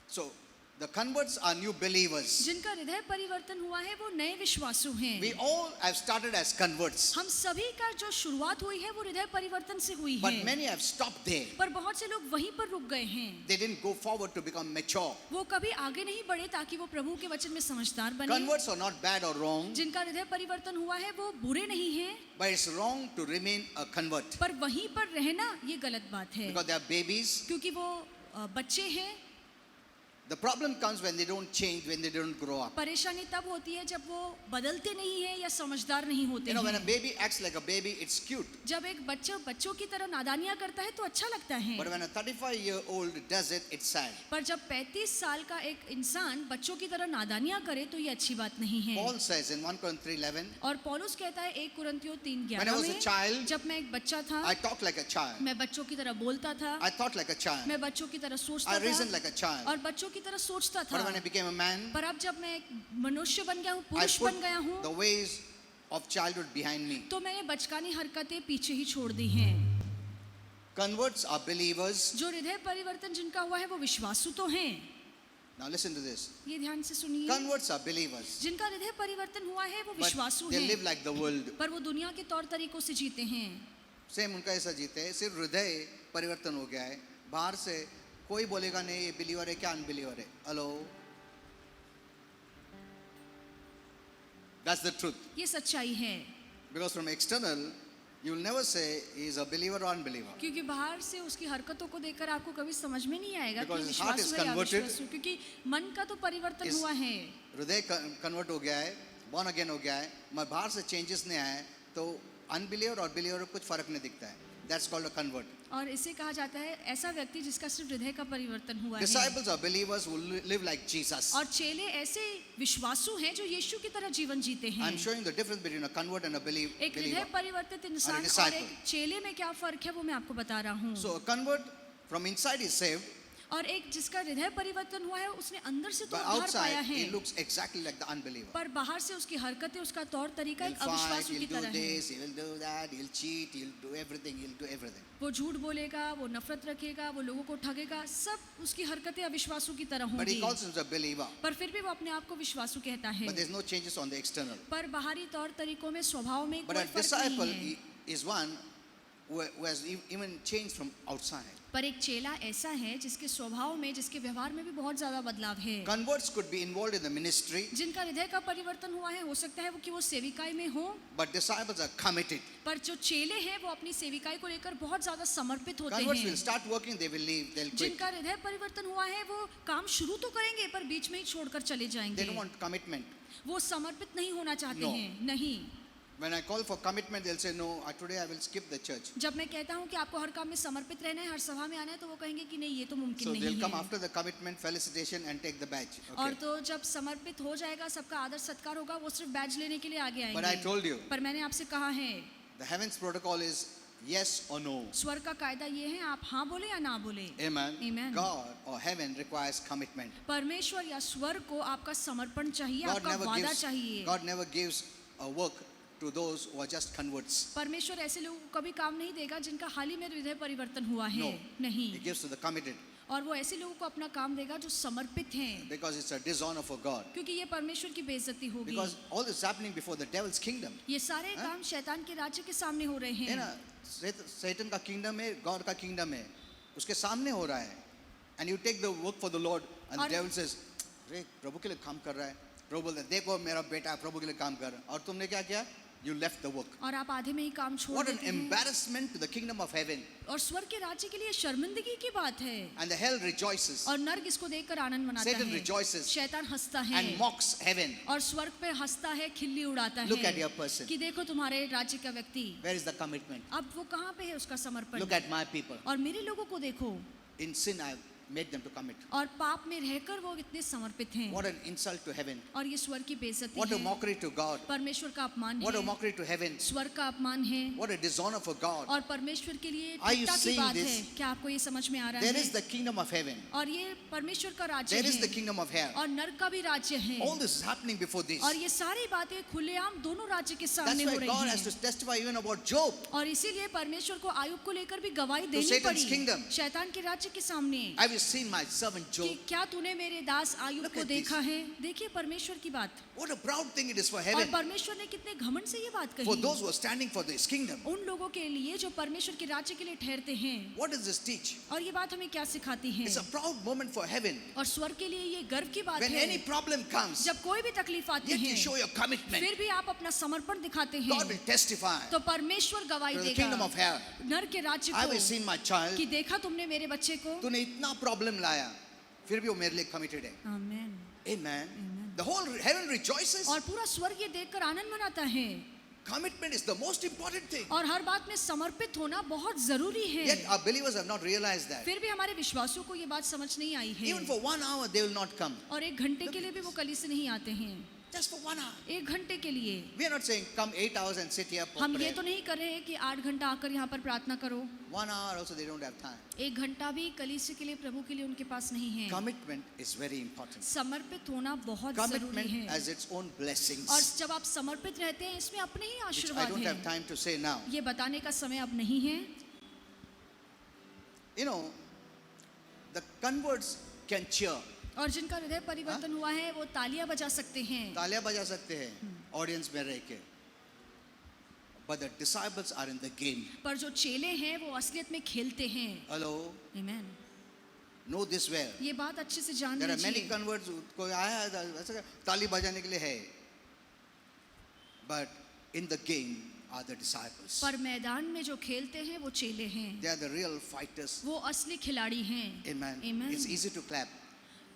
So the converts are new believers. जिनका हृदय परिवर्तन हुआ है वो नए विश्वासु हैं. We all have started as converts, हम सभी का जो शुरुआत हुई है वो हृदय परिवर्तन से हुई but है. many have stopped there. पर बहुत से लोग वहीं पर रुक गए हैं. They didn't go forward to become mature. वो कभी आगे नहीं बढ़े ताकि वो प्रभु के वचन में समझदार बने. Converts are not bad or wrong, जिनका हृदय परिवर्तन हुआ है वो बुरे नहीं हैं, but it's wrong to remain a convert पर वहीं पर रहना ये गलत बात है. because they are babies. क्योंकि वो बच्चे हैं. The problem comes when they don't change, when they don't grow up. परेशानी तब होती है जब वो बदलते नहीं हैं या समझदार नहीं होते You know, when a हैं. baby acts like a baby, it's cute. जब एक बच्चा बच्चों की तरह नादानियां करता है तो अच्छा लगता है. But when a 35-year-old does it, it's sad. पर जब 35 साल का एक इंसान बच्चों की तरह नादानियां करे तो ये अच्छी बात नहीं है. Paul says in 1 Corinthians 3:11, और पौलुस कहता है 1 कुरिन्थियों When I 3:11 was a में, child, जब मैं एक बच्चा था I talked like a child. मैं बच्चों की तरह बोलता था, I thought like a child. मैं बच्चों की तरह सोचता I reasoned था like a child. और बच्चों की तरह सोचता था. But when I became a man, पर अब जब मैं एक मनुष्य बन गया हूँ, I पुरुष put बन गया हूँ, the ways of childhood behind me. तो मैंने बचकानी हरकतें पीछे ही छोड़ दी हैं. Converts are believers. जो हृदय परिवर्तन जिनका हुआ है वो विश्वासु तो हैं. Now listen to this. ये ध्यान से सुनिए. Converts are believers, जिनका हृदय परिवर्तन हुआ है वो but विश्वासु they हैं, live like the world. पर वो दुनिया के तौर तरीकों से जीते हैं. सेम उनका ऐसा जीते हैं, सिर्फ हृदय परिवर्तन हो गया है. बाहर से कोई बोलेगा नहीं ये बिलीवर है क्या अनबिलीवर है. Hello, that's the truth. ये सच्चाई है. Because from external, you will never say he is a believer or unbeliever. क्योंकि बाहर से उसकी हरकतों को देखकर आपको कभी समझ में नहीं आएगा कि Because his heart is विश्वासु है या converted. अविश्वासु, क्योंकि मन का तो परिवर्तन Is- हुआ है. हृदय कन्वर्ट हो गया है, born again हो गया है, मगर बाहर से चेंजेस नहीं आए तो अनबिलीवर और बिलीवर में कुछ फर्क नहीं दिखता है. That's called a convert. और इसे कहा जाता है ऐसा व्यक्ति जिसका सिर्फ हृदय का परिवर्तन हुआ है. Disciples are believers who live like Jesus. और चेले ऐसे विश्वासु हैं जो यीशु की तरह जीवन जीते हैं. I'm showing the difference between a convert and a एक हृदय believer. परिवर्तित इंसान disciple. और एक चेले में क्या फर्क है वो मैं आपको बता रहा हूँ. So a convert from inside is saved, और एक जिसका हृदय परिवर्तन हुआ है उसने अंदर से तो But उद्धार outside, पाया है, he looks exactly like the unbeliever. पर बाहर से उसकी हरकतें, उसका तौर तरीका He'll एक fight, अविश्वासू he'll की do तरह है। this, he will do that, he'll cheat, he'll do everything, he'll do everything. वो झूठ बोलेगा, वो नफरत रखेगा, वो लोगों को ठगेगा, सब उसकी हरकतें अविश्वासू की तरह But he होंगी। calls himself a believer. पर फिर भी वो अपने आप को विश्वासू कहता है। But there's no changes on the external. पर बाहरी तौर तरीकों में, स्वभाव में But कोई a फर्क disciple नहीं है। is one who has even changed from outside. पर एक चेला ऐसा है जिसके स्वभाव में, जिसके व्यवहार में भी बहुत ज्यादा बदलाव है। Converts could be involved in the ministry, जिनका हृदय का परिवर्तन हुआ है, हो सकता है वो कि वो सेविकाई में हो, but disciples are committed. पर जो चेले हैं वो अपनी सेविकाई को लेकर बहुत ज्यादा समर्पित होते Converts will हैं। start working, they will leave, they'll quit. जिनका हृदय परिवर्तन हुआ है वो काम शुरू तो करेंगे पर बीच में ही छोड़कर चले They जाएंगे। don't want commitment. वो समर्पित नहीं होना चाहते No. हैं, नहीं। When I call for commitment, they'll say, no, today I will skip the church. जब मैं कहता हूँ कि आपको हर काम में समर्पित रहना है, हर सभा में आना है, तो वो कहेंगे कि नहीं, ये तो मुमकिन So नहीं they'll come है। after the commitment, felicitation and take the badge. और Okay. तो जब समर्पित हो जाएगा, सबका आदर सत्कार होगा, वो सिर्फ बैज लेने के लिए आगे But I आएंगे। told you, पर मैंने आपसे कहा है, the heavens protocol is yes or no. स्वर का कायदा ये है, आप हाँ बोले या ना बोले। Amen. Amen. God or heaven requires commitment. परमेश्वर या स्वर को आपका समर्पण चाहिए, God आपका वादा चाहिए। God never gives a work to those who are just converts. परमेश्वर ऐसे लोगों को कभी काम नहीं देगा जिनका हाल ही में हृदय परिवर्तन हुआ है, No. नहीं। He gives to the committed और वो ऐसे लोगों को अपना काम देगा जो समर्पित हैं, because it's a dishonor for God. क्योंकि ये परमेश्वर की बेइज्जती होगी। Because all this is happening before the devil's kingdom. ये सारे काम शैतान के राज्य के सामने हो रहे है हैं। ना, Satan का kingdom है, God का kingdom है, उसके सामने हो रहा है. And you take the work for the Lord and the और- devil says, अरे प्रभु के लिए काम कर रहा है. प्रभु बोलता है, देखो मेरा बेटा प्रभु के लिए काम कर रहा है. और तुमने क्या किया? You left the work. और आप आधे में ही काम छोड़ What an देते हैं। embarrassment to the kingdom of heaven. और स्वर के राज्य के लिए शर्मिंदगी की बात है। And the hell rejoices और नर्क इसको देखकर आनंद मनाता Satan है। rejoices शैतान हंसता है and mocks heaven. और स्वर्ग पे हंसता है, खिल्ली उड़ाता Look at है your person. कि देखो तुम्हारे राज्य का व्यक्ति, Where is the commitment? अब वो कहाँ पे है उसका समर्पण। Look at my people. और मेरे लोगों को देखो, In sin I have made them to commit. और पाप में रहकर वो इतने समर्पित हैं। What an insult to heaven. और ये स्वर की बेइज्जती What a है, mockery to God. परमेश्वर का अपमान What a है, mockery to heaven. स्वर का अपमान है, What a dishonor for God. और परमेश्वर के लिए Are you ठाट्टा की seeing बात this? है। क्या आपको ये समझ में आ रहा There है? is the kingdom of heaven. और ये परमेश्वर का राज्य There is the है kingdom of hell. और नरक का भी राज्य है। All this is happening before this. और ये सारी बातें खुलेआम दोनों राज्य के That's सामने हो why रही God has हैं। to testify even about Job. और इसीलिए परमेश्वर को आयुब को लेकर भी गवाही देनी Satan's पड़ी kingdom. शैतान के राज्य के सामने Have you seen my servant Job? कि क्या तूने मेरे दास आयुब Look को at this. देखा है। देखिए परमेश्वर की बात, What a proud thing it is for और heaven. परमेश्वर ने कितने घमंड से ये बात For कही those who are standing for this kingdom. उन लोगों के लिए जो परमेश्वर के राज्य के लिए ठहरते हैं। What does this teach? और ये बात हमें क्या सिखाती है? It's a proud moment for heaven. और स्वर के लिए ये गर्व की बात When है। any problem comes, जब कोई भी तकलीफ आती yet है you show your commitment. फिर भी आप अपना समर्पण दिखाते God will हैं, testify तो परमेश्वर गवाही to the kingdom देगा of hell. नर के राज्य Have you को seen my child? कि देखा तुमने मेरे बच्चे को। तूने इतना प्रॉब्लम लाया फिर भी वो मेरे लिए कमिटेड है. आमीन। Amen. The whole heaven rejoices. और पूरा स्वर्ग ये देखकर आनंद मनाता है। Commitment is the most important thing. और हर बात में समर्पित होना बहुत जरूरी Yet है। our believers have not realized that. फिर भी हमारे विश्वासियों को ये बात समझ नहीं आई है। Even for 1 hour they will not come. और एक घंटे के लिए भी वो कली से नहीं आते हैं। Just for 1 hour. एक घंटे के लिए। We are not saying come 8 hours and sit here for हम ये prayer. तो नहीं कर रहे हैं कि 8 घंटा आकर यहाँ पर प्रार्थना करो। 1 hour also they don't have time. एक घंटा भी कलीसिया के लिए, प्रभु के लिए उनके पास नहीं है। Commitment is very important. समर्पित होना बहुत जरूरी Commitment है। has its own blessings, और जब आप समर्पित रहते हैं इसमें अपने ही which I आशीर्वाद don't have है। time to say now. ये बताने का समय अब नहीं है। You know, the converts can cheer. और जिनका हृदय परिवर्तन हुआ है वो तालियां बजा सकते हैं, तालियां बजा सकते हैं ऑडियंस में रह के. But the disciples are in the game. पर जो चेले हैं वो असलियत में खेलते हैं। Hello, आमीन। know this well. ये बात अच्छे से जान There are many लीजिए। converts कोई आया है ऐसा ताली बजाने के लिए है. But in the game are the disciples. पर मैदान में जो खेलते हैं वो चेले हैं, They are the real fighters. वो असली खिलाड़ी हैं। Amen. Amen। It's easy to clap.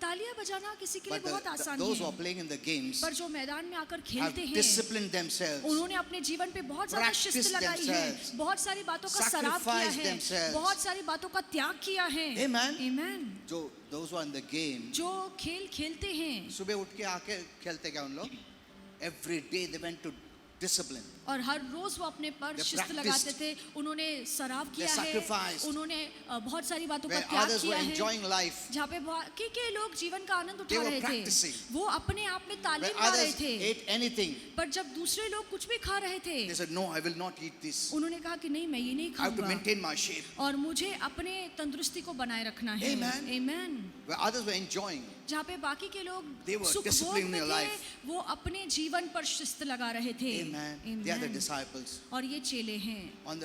तालियां बजाना किसी के लिए But बहुत आसान those who are है, playing in the games पर जो मैदान में आकर have खेलते हैं disciplined themselves. उन्होंने अपने जीवन पे बहुत ज्यादा Practice शिस्त लगाई है, themselves. बहुत सारी बातों का सराव किया Sacrifice है, themselves. बहुत सारी बातों का त्याग किया है। Amen. आमीन। Those who are in the game, जो खेल खेलते हैं सुबह उठ के आके खेलते क्या उन लोग? Every day they went to discipline. और हर रोज वो अपने पर They शिस्त practiced. लगाते थे, उन्होंने सराव They किया है, sacrificed. उन्होंने बहुत सारी बातों का Where त्याग others were किया है, enjoying life, जहाँ पे के लोग जीवन का आनंद They उठा were रहे practicing. थे, वो अपने आप में where तालीम ला रहे others थे। ate anything, पर जब दूसरे लोग कुछ भी खा रहे थे, they said, no, I will not eat this. उन्होंने कहा कि नहीं, मैं ये नहीं I have to खाऊंगा maintain my shape. और मुझे अपने तंदुरुस्ती को बनाए रखना है। Amen. Amen. Where others were enjoying, जहाँ पे बाकी के लोग They were सुख भोग disciplining में their थे, life. वो अपने जीवन पर शिस्त लगा रहे थे। amen. They are the Amen. disciples और ये चेले हैं। on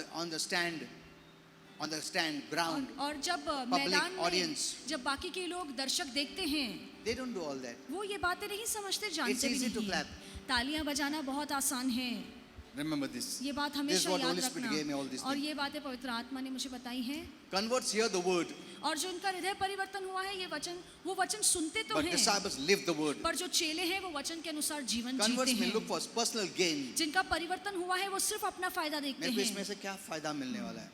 the stand ground. और जब मैदान में audience. जब बाकी के लोग दर्शक देखते हैं, They don't do all that. वो ये बातें नहीं समझते, It's जानते भी easy to नहीं। clap. तालियां बजाना बहुत आसान है, Remember this. ये बात This is हमेशा what याद Holy Spirit gave me all रखना। these और things. ये बातें पवित्र आत्मा ने मुझे बताई हैं। Converts hear the word, और जो उनका हृदय परिवर्तन हुआ है, ये वचन, वो वचन सुनते तो but हैं, disciples live the word. पर जो चेले हैं वो वचन के अनुसार जीवन जीते Converts may हैं। look for personal gain. जिनका परिवर्तन हुआ है वो सिर्फ अपना फायदा देखते मेरे को इसमें हैं, से क्या फायदा मिलने वाला है?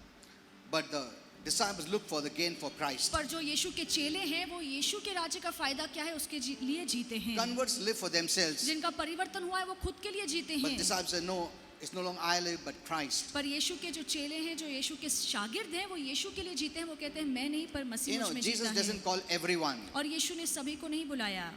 But the disciples look for the gain for Christ. पर जो यीशु के चेले हैं वो यीशु के राज्य का फायदा क्या है उसके लिए जीते हैं। Converts live for themselves, जिनका परिवर्तन हुआ है वो खुद के लिए जीते but हैं, disciples say, no, it's no longer I live, but Christ. पर यीशु के जो चेले हैं, जो यीशु के शागिर्द हैं, वो यीशु के लिए जीते हैं। वो कहते हैं मैं नहीं, पर मसीह You know, मुझ में Jesus जीता है। doesn't call everyone और यीशु ने सभी को नहीं बुलाया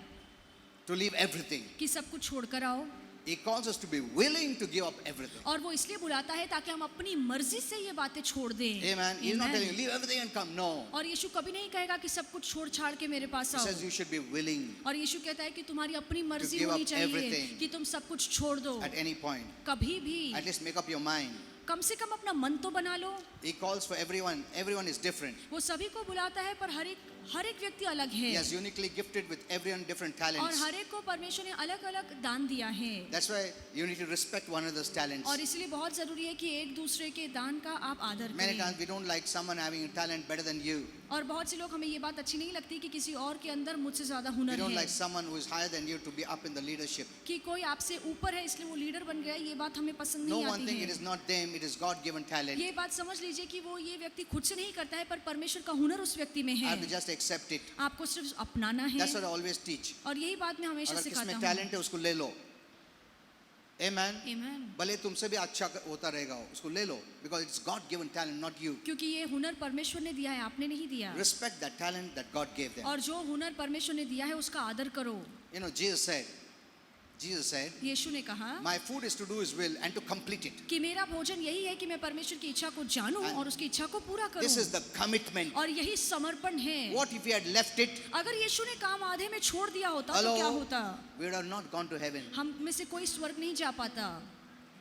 to leave everything. कि सब कुछ छोड़कर आओ, He calls us to be willing to give up everything. और वो इसलिए बुलाता है ताकि हम अपनी मर्जी से ये बातें छोड़ दें। Amen. He's not Amen. telling you, leave everything and come. No. और यीशु कभी नहीं कहेगा कि सब कुछ छोड़ छाड़ के मेरे पास He आओ। says you should be willing और यीशु कहता है कि तुम्हारी अपनी मर्जी give होनी up चाहिए everything. कि तुम सब कुछ छोड़ दो। at any point. कभी भी At least make up your mind. कम से कम अपना मन तो बना लो। He calls for everyone. Everyone is different. वो सभी को बुलाता है, पर हर एक व्यक्ति अलग है, He has uniquely gifted with everyone different और talents. हर एक को परमेश्वर ने अलग अलग दान दिया है। That's why you need to respect one another's talents. और इसलिए बहुत जरूरी है कि एक दूसरे के दान का आप आदर Many करें। times we don't like someone having a talent better than you. और बहुत से लोग, हमें ये बात अच्छी नहीं लगती कि किसी और के अंदर मुझसे ज्यादा We हुनर don't है, like someone who is higher than you to be up in the leadership. कि कोई आपसे ऊपर है इसलिए वो लीडर बन गया। ये बात हमें पसंद No नहीं one thing, आती it is है। not them, it is God-given talent. ये बात समझ लीजिए कि वो ये व्यक्ति खुद से नहीं करता है, पर परमेश्वर का हुनर उस व्यक्ति में I है। have to just accept it. आपको सिर्फ अपनाना है, That's what I always teach. और यही बात मैं हमेशा अगर सिखाता किसमें हूँ। टैलेंट है उसको ले लो. Amen. Amen. भले तुमसे भी अच्छा होता रहेगा उसको ले लो, because it's God given talent, not you. क्योंकि ये हुनर परमेश्वर ने दिया है, आपने नहीं दिया। Respect that talent that God gave them. और जो हुनर परमेश्वर ने दिया है उसका आदर करो। You know, Jesus said, यीशु ने कहा my food is to do His will and to complete it. कि मेरा भोजन यही है कि मैं परमेश्वर की इच्छा को जानूं And और उसकी इच्छा को पूरा This is करूं। the commitment. और यही समर्पण है। What if He had left it? अगर यीशु ने काम आधे में छोड़ दिया होता तो Hello? क्या होता? We would have not gone to heaven. हम में से कोई स्वर्ग नहीं जा पाता।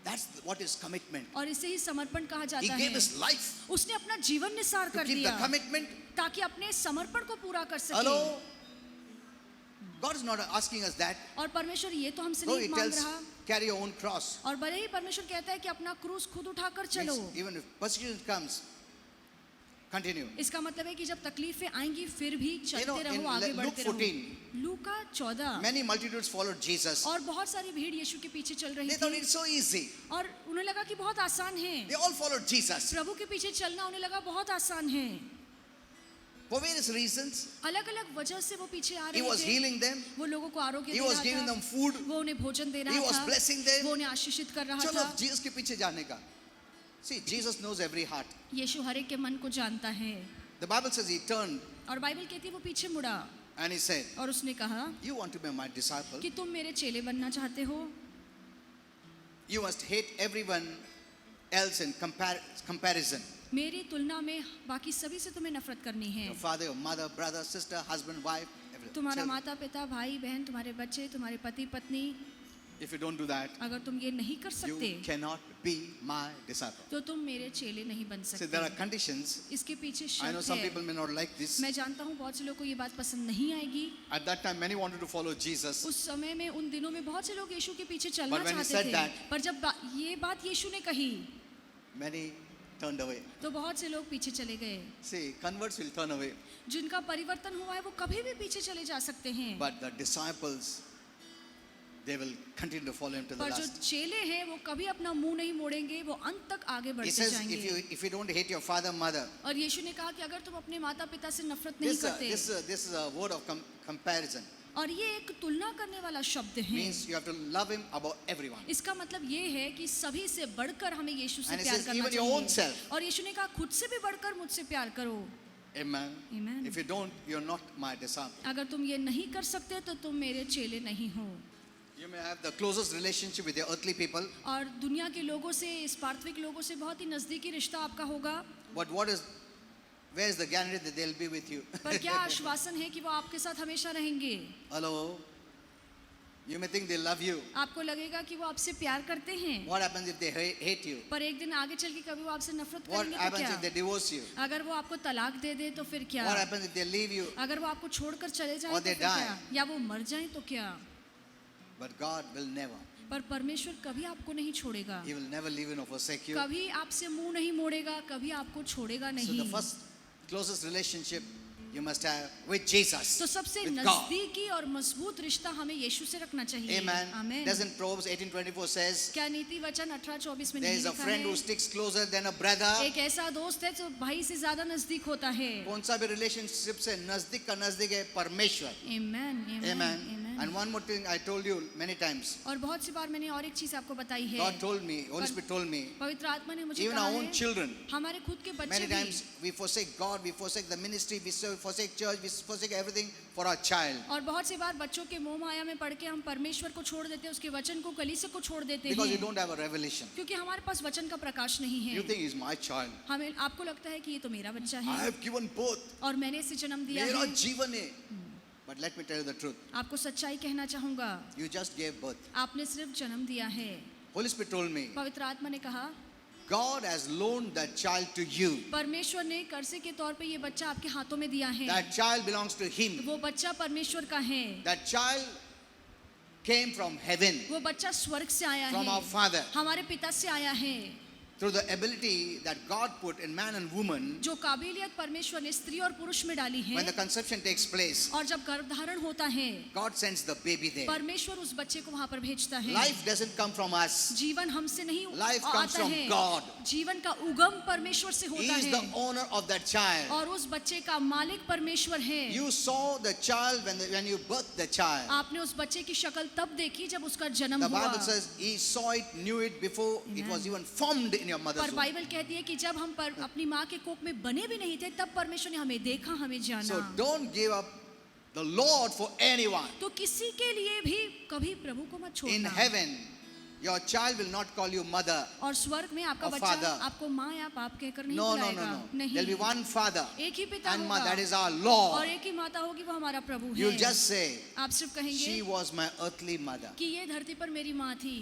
That's what is commitment. और इसे ही समर्पण कहा He जाता gave है। His life उसने अपना जीवन निसार to कर keep the दिया commitment. ताकि अपने समर्पण को पूरा कर सके। Hello? God is not asking us that. और परमेश्वर ये तो हमसे No, He नहीं मांग tells, रहा। carry your own cross. और भले ही परमेश्वर कहता है कि अपना क्रूस खुद उठाकर चलो। Means even if persecution comes, continue. इसका मतलब है कि जब तकलीफें आएंगी फिर भी चलते know, रहो, in आगे Luke बढ़ते 14, रहो। लूका 14। Many multitudes followed Jesus. और बहुत सारी भीड़ यीशु के पीछे चल रही They thought थी, it's so easy. और उन्हें लगा कि बहुत आसान है। They all followed Jesus. प्रभु के पीछे चलना उन्हें लगा बहुत आसान है। For various reasons. अलग अलग वजह से वो पीछे आ He रहे was थे। healing them. वो लोगों को आरोग्य He दे was रहा giving था, them food. वो उन्हें भोजन दे He रहा was था, blessing them. वो उन्हें आशीषित कर रहा चलो था। अब जीसस के पीछे जाने का. See, Jesus knows every heart. यीशु हर एक के मन को जानता है। The Bible says He turned और बाइबल कहती है वो पीछे मुड़ा and He said, और उसने कहा you want to be my disciple? कि तुम मेरे चेले बनना चाहते हो, You must hate everyone else in comparison. मेरी तुलना में बाकी सभी से तुम्हें नफरत करनी है। Your father, your mother, brother, sister, husband, wife, everything. तुम्हारा Children. माता पिता, भाई बहन, तुम्हारे बच्चे, तुम्हारे पति पत्नी, If you don't do that, अगर तुम ये नहीं कर you सकते cannot be my disciple. तो तुम मेरे चेले नहीं बन See, there are सकते। conditions. इसके पीछे I know शर्त some है। people may not like this. मैं जानता हूँ बहुत से लोगों को ये बात पसंद नहीं आएगी। At that time, many wanted to follow Jesus. उस समय में उन दिनों में बहुत से लोग यीशु के पीछे चलना But when he चाहते said थे, that- पर जब ये बात यीशु ने कही Many turned away. तो बहुत से लोग पीछे चले गए। See, converts will turn away. जिनका परिवर्तन हुआ है वो कभी भी पीछे चले जा सकते हैं, But the disciples they will continue to follow him to the पर जो last. चेले हैं वो कभी अपना मुंह नहीं मोड़ेंगे, वो अंत तक आगे He बढ़ते says, जाएंगे। if you don't hate your father, mother, और यीशु ने कहा कि अगर तुम अपने माता पिता से नफरत नहीं करते, this is a word of comparison. और ये एक तुलना करने वाला शब्द है, Means you have to love him above everyone. इसका मतलब ये है कि सभी से बढ़कर हमें यीशु से And he प्यार says, करना even your own चाहिए। self. और यीशु ने कहा खुद से भी बढ़कर मुझसे प्यार करो। Amen. Amen. If you don't, you're not my disciple. अगर तुम ये नहीं कर सकते तो तुम मेरे चेले नहीं हो। You may have the closest relationship with your earthly people, और दुनिया के लोगों से, इस पार्थिविक लोगों से बहुत ही नजदीकी रिश्ता आपका होगा, but where is the guarantee that they'll be with you? पर क्या आश्वासन है कि वो आपके साथ हमेशा रहेंगे? Hello? You may think they love you. आपको लगेगा कि वो आपसे प्यार करते हैं, What happens if they hate you? पर एक दिन आगे चल के कभी वो आपसे नफरत What करेंगे तो happens क्या? if they divorce you? अगर वो आपको तलाक दे दे तो फिर क्या? What happens if they leave you? अगर वो आपको छोड़कर चले जाएं Or तो they फिर क्या? die? या वो मर जाएं तो क्या? But God will never. पर परमेश्वर कभी आपको नहीं छोड़ेगा, He will never leave you nor forsake you. कभी आपसे मुंह नहीं मोड़ेगा, कभी आपको छोड़ेगा So नहीं। the first closest relationship you must have with Jesus, तो सबसे with God. नजदीकी और मजबूत रिश्ता हमें यीशु से रखना चाहिए। Amen. आमीन। Doesn't Proverbs 18:24 says, क्या नीति वचन 18:24 में there नहीं is a लिखा friend who है? sticks closer than a brother. एक ऐसा दोस्त है जो भाई से ज्यादा नजदीक होता है। कौन सा भी relationship से नजदीक का नजदीक है परमेश्वर. Amen, amen, Amen. amen। And one more thing I told you many times. और बहुत सी बार मैंने और एक चीज आपको बताई है। God told me, Holy Spirit told me, पवित्र आत्मा ने मुझे even कहा our own है, children, हमारे खुद के बच्चे many भी, times we forsake God, we forsake the ministry, we forsake church, we forsake everything for our child. और बहुत सी बार बच्चों के मोह माया में पड़ के हम परमेश्वर को छोड़ देते हैं, उसके वचन को, कलीसिया को छोड़ देते Because you हैं, don't have a revelation. क्योंकि हमारे पास वचन का प्रकाश नहीं You है। think he's my child. हमें आपको लगता है कि ये तो मेरा बच्चा I है have given birth. और मैंने इसे जन्म दिया मेरा है। जीवन है. But let me tell you the truth. आपको सच्चाई कहना चाहूंगा, You just gave birth. आपने सिर्फ जन्म दिया है। Holy Spirit told me, पवित्र आत्मा ने कहा, God has loaned that child to you. परमेश्वर ने कर्जे के तौर पे ये बच्चा आपके हाथों में दिया है। That child belongs to him. वो बच्चा परमेश्वर का है। That child came from heaven, वो बच्चा स्वर्ग से आया from our है, Father. हमारे पिता से आया है। Through the ability that God put in man and woman, जो काबिलियत परमेश्वर ने स्त्री और पुरुष में डाली है, when the conception takes place, और जब गर्भधारण होता है, God sends the baby there. परमेश्वर उस बच्चे को वहां पर भेजता है। Life doesn't come from us. जीवन हमसे नहीं Life comes आता from है, God. जीवन का उगम परमेश्वर से He होता is the है, owner of that child. और उस बच्चे का मालिक परमेश्वर है। You saw the child when you birthed the child. आपने उस बच्चे की शक्ल तब देखी जब उसका जन्म The हुआ। Bible says he saw it, knew it before it was even formed in your mother's पर womb. बाइबल कहती है कि जब हम अपनी माँ के कोख में बने भी नहीं थे, तब परमेश्वर ने हमें देखा, हमें जाना। So don't give up the Lord for anyone. तो किसी के लिए भी कभी प्रभु को मत In छोड़ना। heaven, your child will not call you mother. और स्वर्ग में आपका or बच्चा father. आपको माँ या बाप कहकर नहीं No, no, बुलाएगा। no, no. नहीं, There'll be one father एक ही पिता and होगा, mother. That is our और Lord. एक ही माता होगी, वो हमारा प्रभु You'll है। just say, आप सिर्फ कहेंगे she was my earthly mother. कि ये धरती पर मेरी माँ थी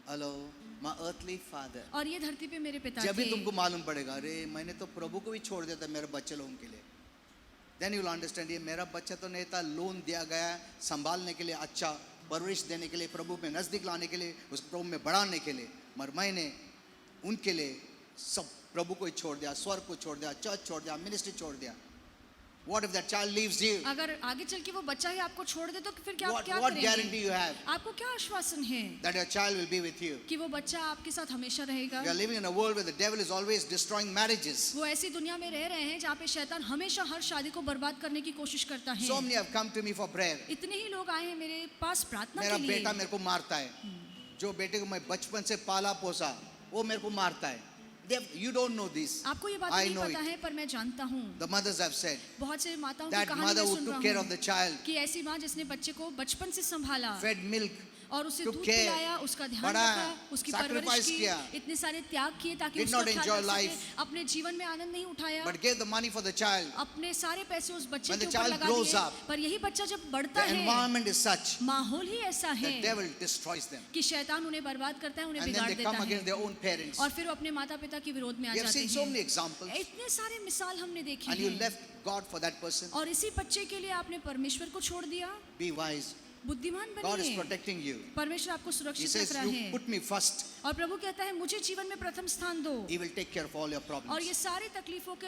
Hello, my earthly father. और ये धरती पे मेरे पिता जब भी थे। तुमको मालूम पड़ेगा, अरे मैंने तो प्रभु को भी छोड़ दिया था मेरे बच्चे लोगों के लिए, then you will understand, ये मेरा बच्चा तो नहीं था, लोन दिया गया संभालने के लिए, अच्छा परवरिश देने के लिए, प्रभु में नजदीक लाने के लिए, उस प्रभु में बढ़ाने के लिए, मगर मैंने उनके लिए सब प्रभु को ही छोड़ दिया, स्वर्ग को छोड़ दिया, चर्च छोड़ दिया, मिनिस्ट्री छोड़ दिया. What if that child leaves you? अगर आगे चल के वो बच्चा ही आपको छोड़ दे तो फिर क्या What करेंगे? guarantee you have आपको क्या आश्वासन है that your child will be with you? कि वो बच्चा आपके साथ हमेशा रहेगा? We are living in a world where the devil is always destroying marriages. वो ऐसी दुनिया में रह रहे हैं जहाँ पे शैतान हमेशा हर शादी को बर्बाद करने की कोशिश करता है। So many have come to me for prayer. इतने ही लोग आए हैं मेरे पास प्रार्थना मेरा के लिए। बेटा मेरे को मारता है, जो बेटे को मैं बचपन से पाला पोसा वो मेरे को मारता है. You don't know this. आपको ये बात I नहीं know पता it. है, पर मैं जानता हूँ। The mothers have said बहुत से माताओं की that कहानी mother मैं who सुन took care रहा of the हूँ child, कि ऐसी माँ जिसने बच्चे को बचपन से संभाला fed milk, और उसे took दूध care, पिलाया, उसका ध्यान बढ़ाया, रखा, उसकी sacrifice परवरिश की, किया, इतने सारे त्याग किए ताकि did उसका not ख्याल enjoy रख सके, life, अपने जीवन में आनंद नहीं उठाया, but gave the money for the child. अपने सारे पैसे उस बच्चे When के the ऊपर child लगा grows दिए। up, पर यही बच्चा जब The बढ़ता है, environment is such माहौल ही ऐसा है the devil destroys them, कि शैतान उन्हें बर्बाद करता है, उन्हें and then बिगाड़ they देता come against है, their own parents. और फिर वो अपने माता पिता के विरोध में आ We have जाते seen so many हैं। examples, इतने सारे मिसाल हमने देखे and you हैं, left God for that person. और इसी बच्चे के लिए आपने परमेश्वर को छोड़ दिया। Be wise. बुद्धिमान God is बनिए। protecting you. परमेश्वर आपको He सुरक्षित says, रख रहा you है put me first. और प्रभु कहता है मुझे जीवन में प्रथम स्थान दो He will take care of all your और ये problems. सारी तकलीफों के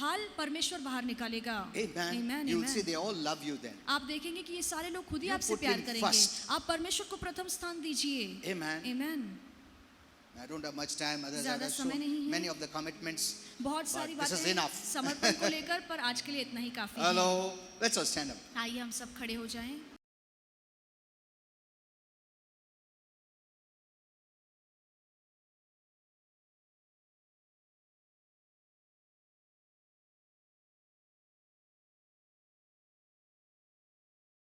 हाल परमेश्वर बाहर निकालेगा। Amen. Amen, You will amen. see they all love you then. आप देखेंगे कि ये सारे लोग खुद ही You आपसे put प्यार him करेंगे। first. आप परमेश्वर को प्रथम स्थान दीजिए। Amen. Amen. I don't have much time. Others ज़्यादा have so समय नहीं है। many of the commitments. बहुत सारी But this is बातें enough. समर्पण को लेकर, पर आज के लिए इतना ही काफी है। Hello. Let's all stand up. आइए हम सब खड़े हो जाएं।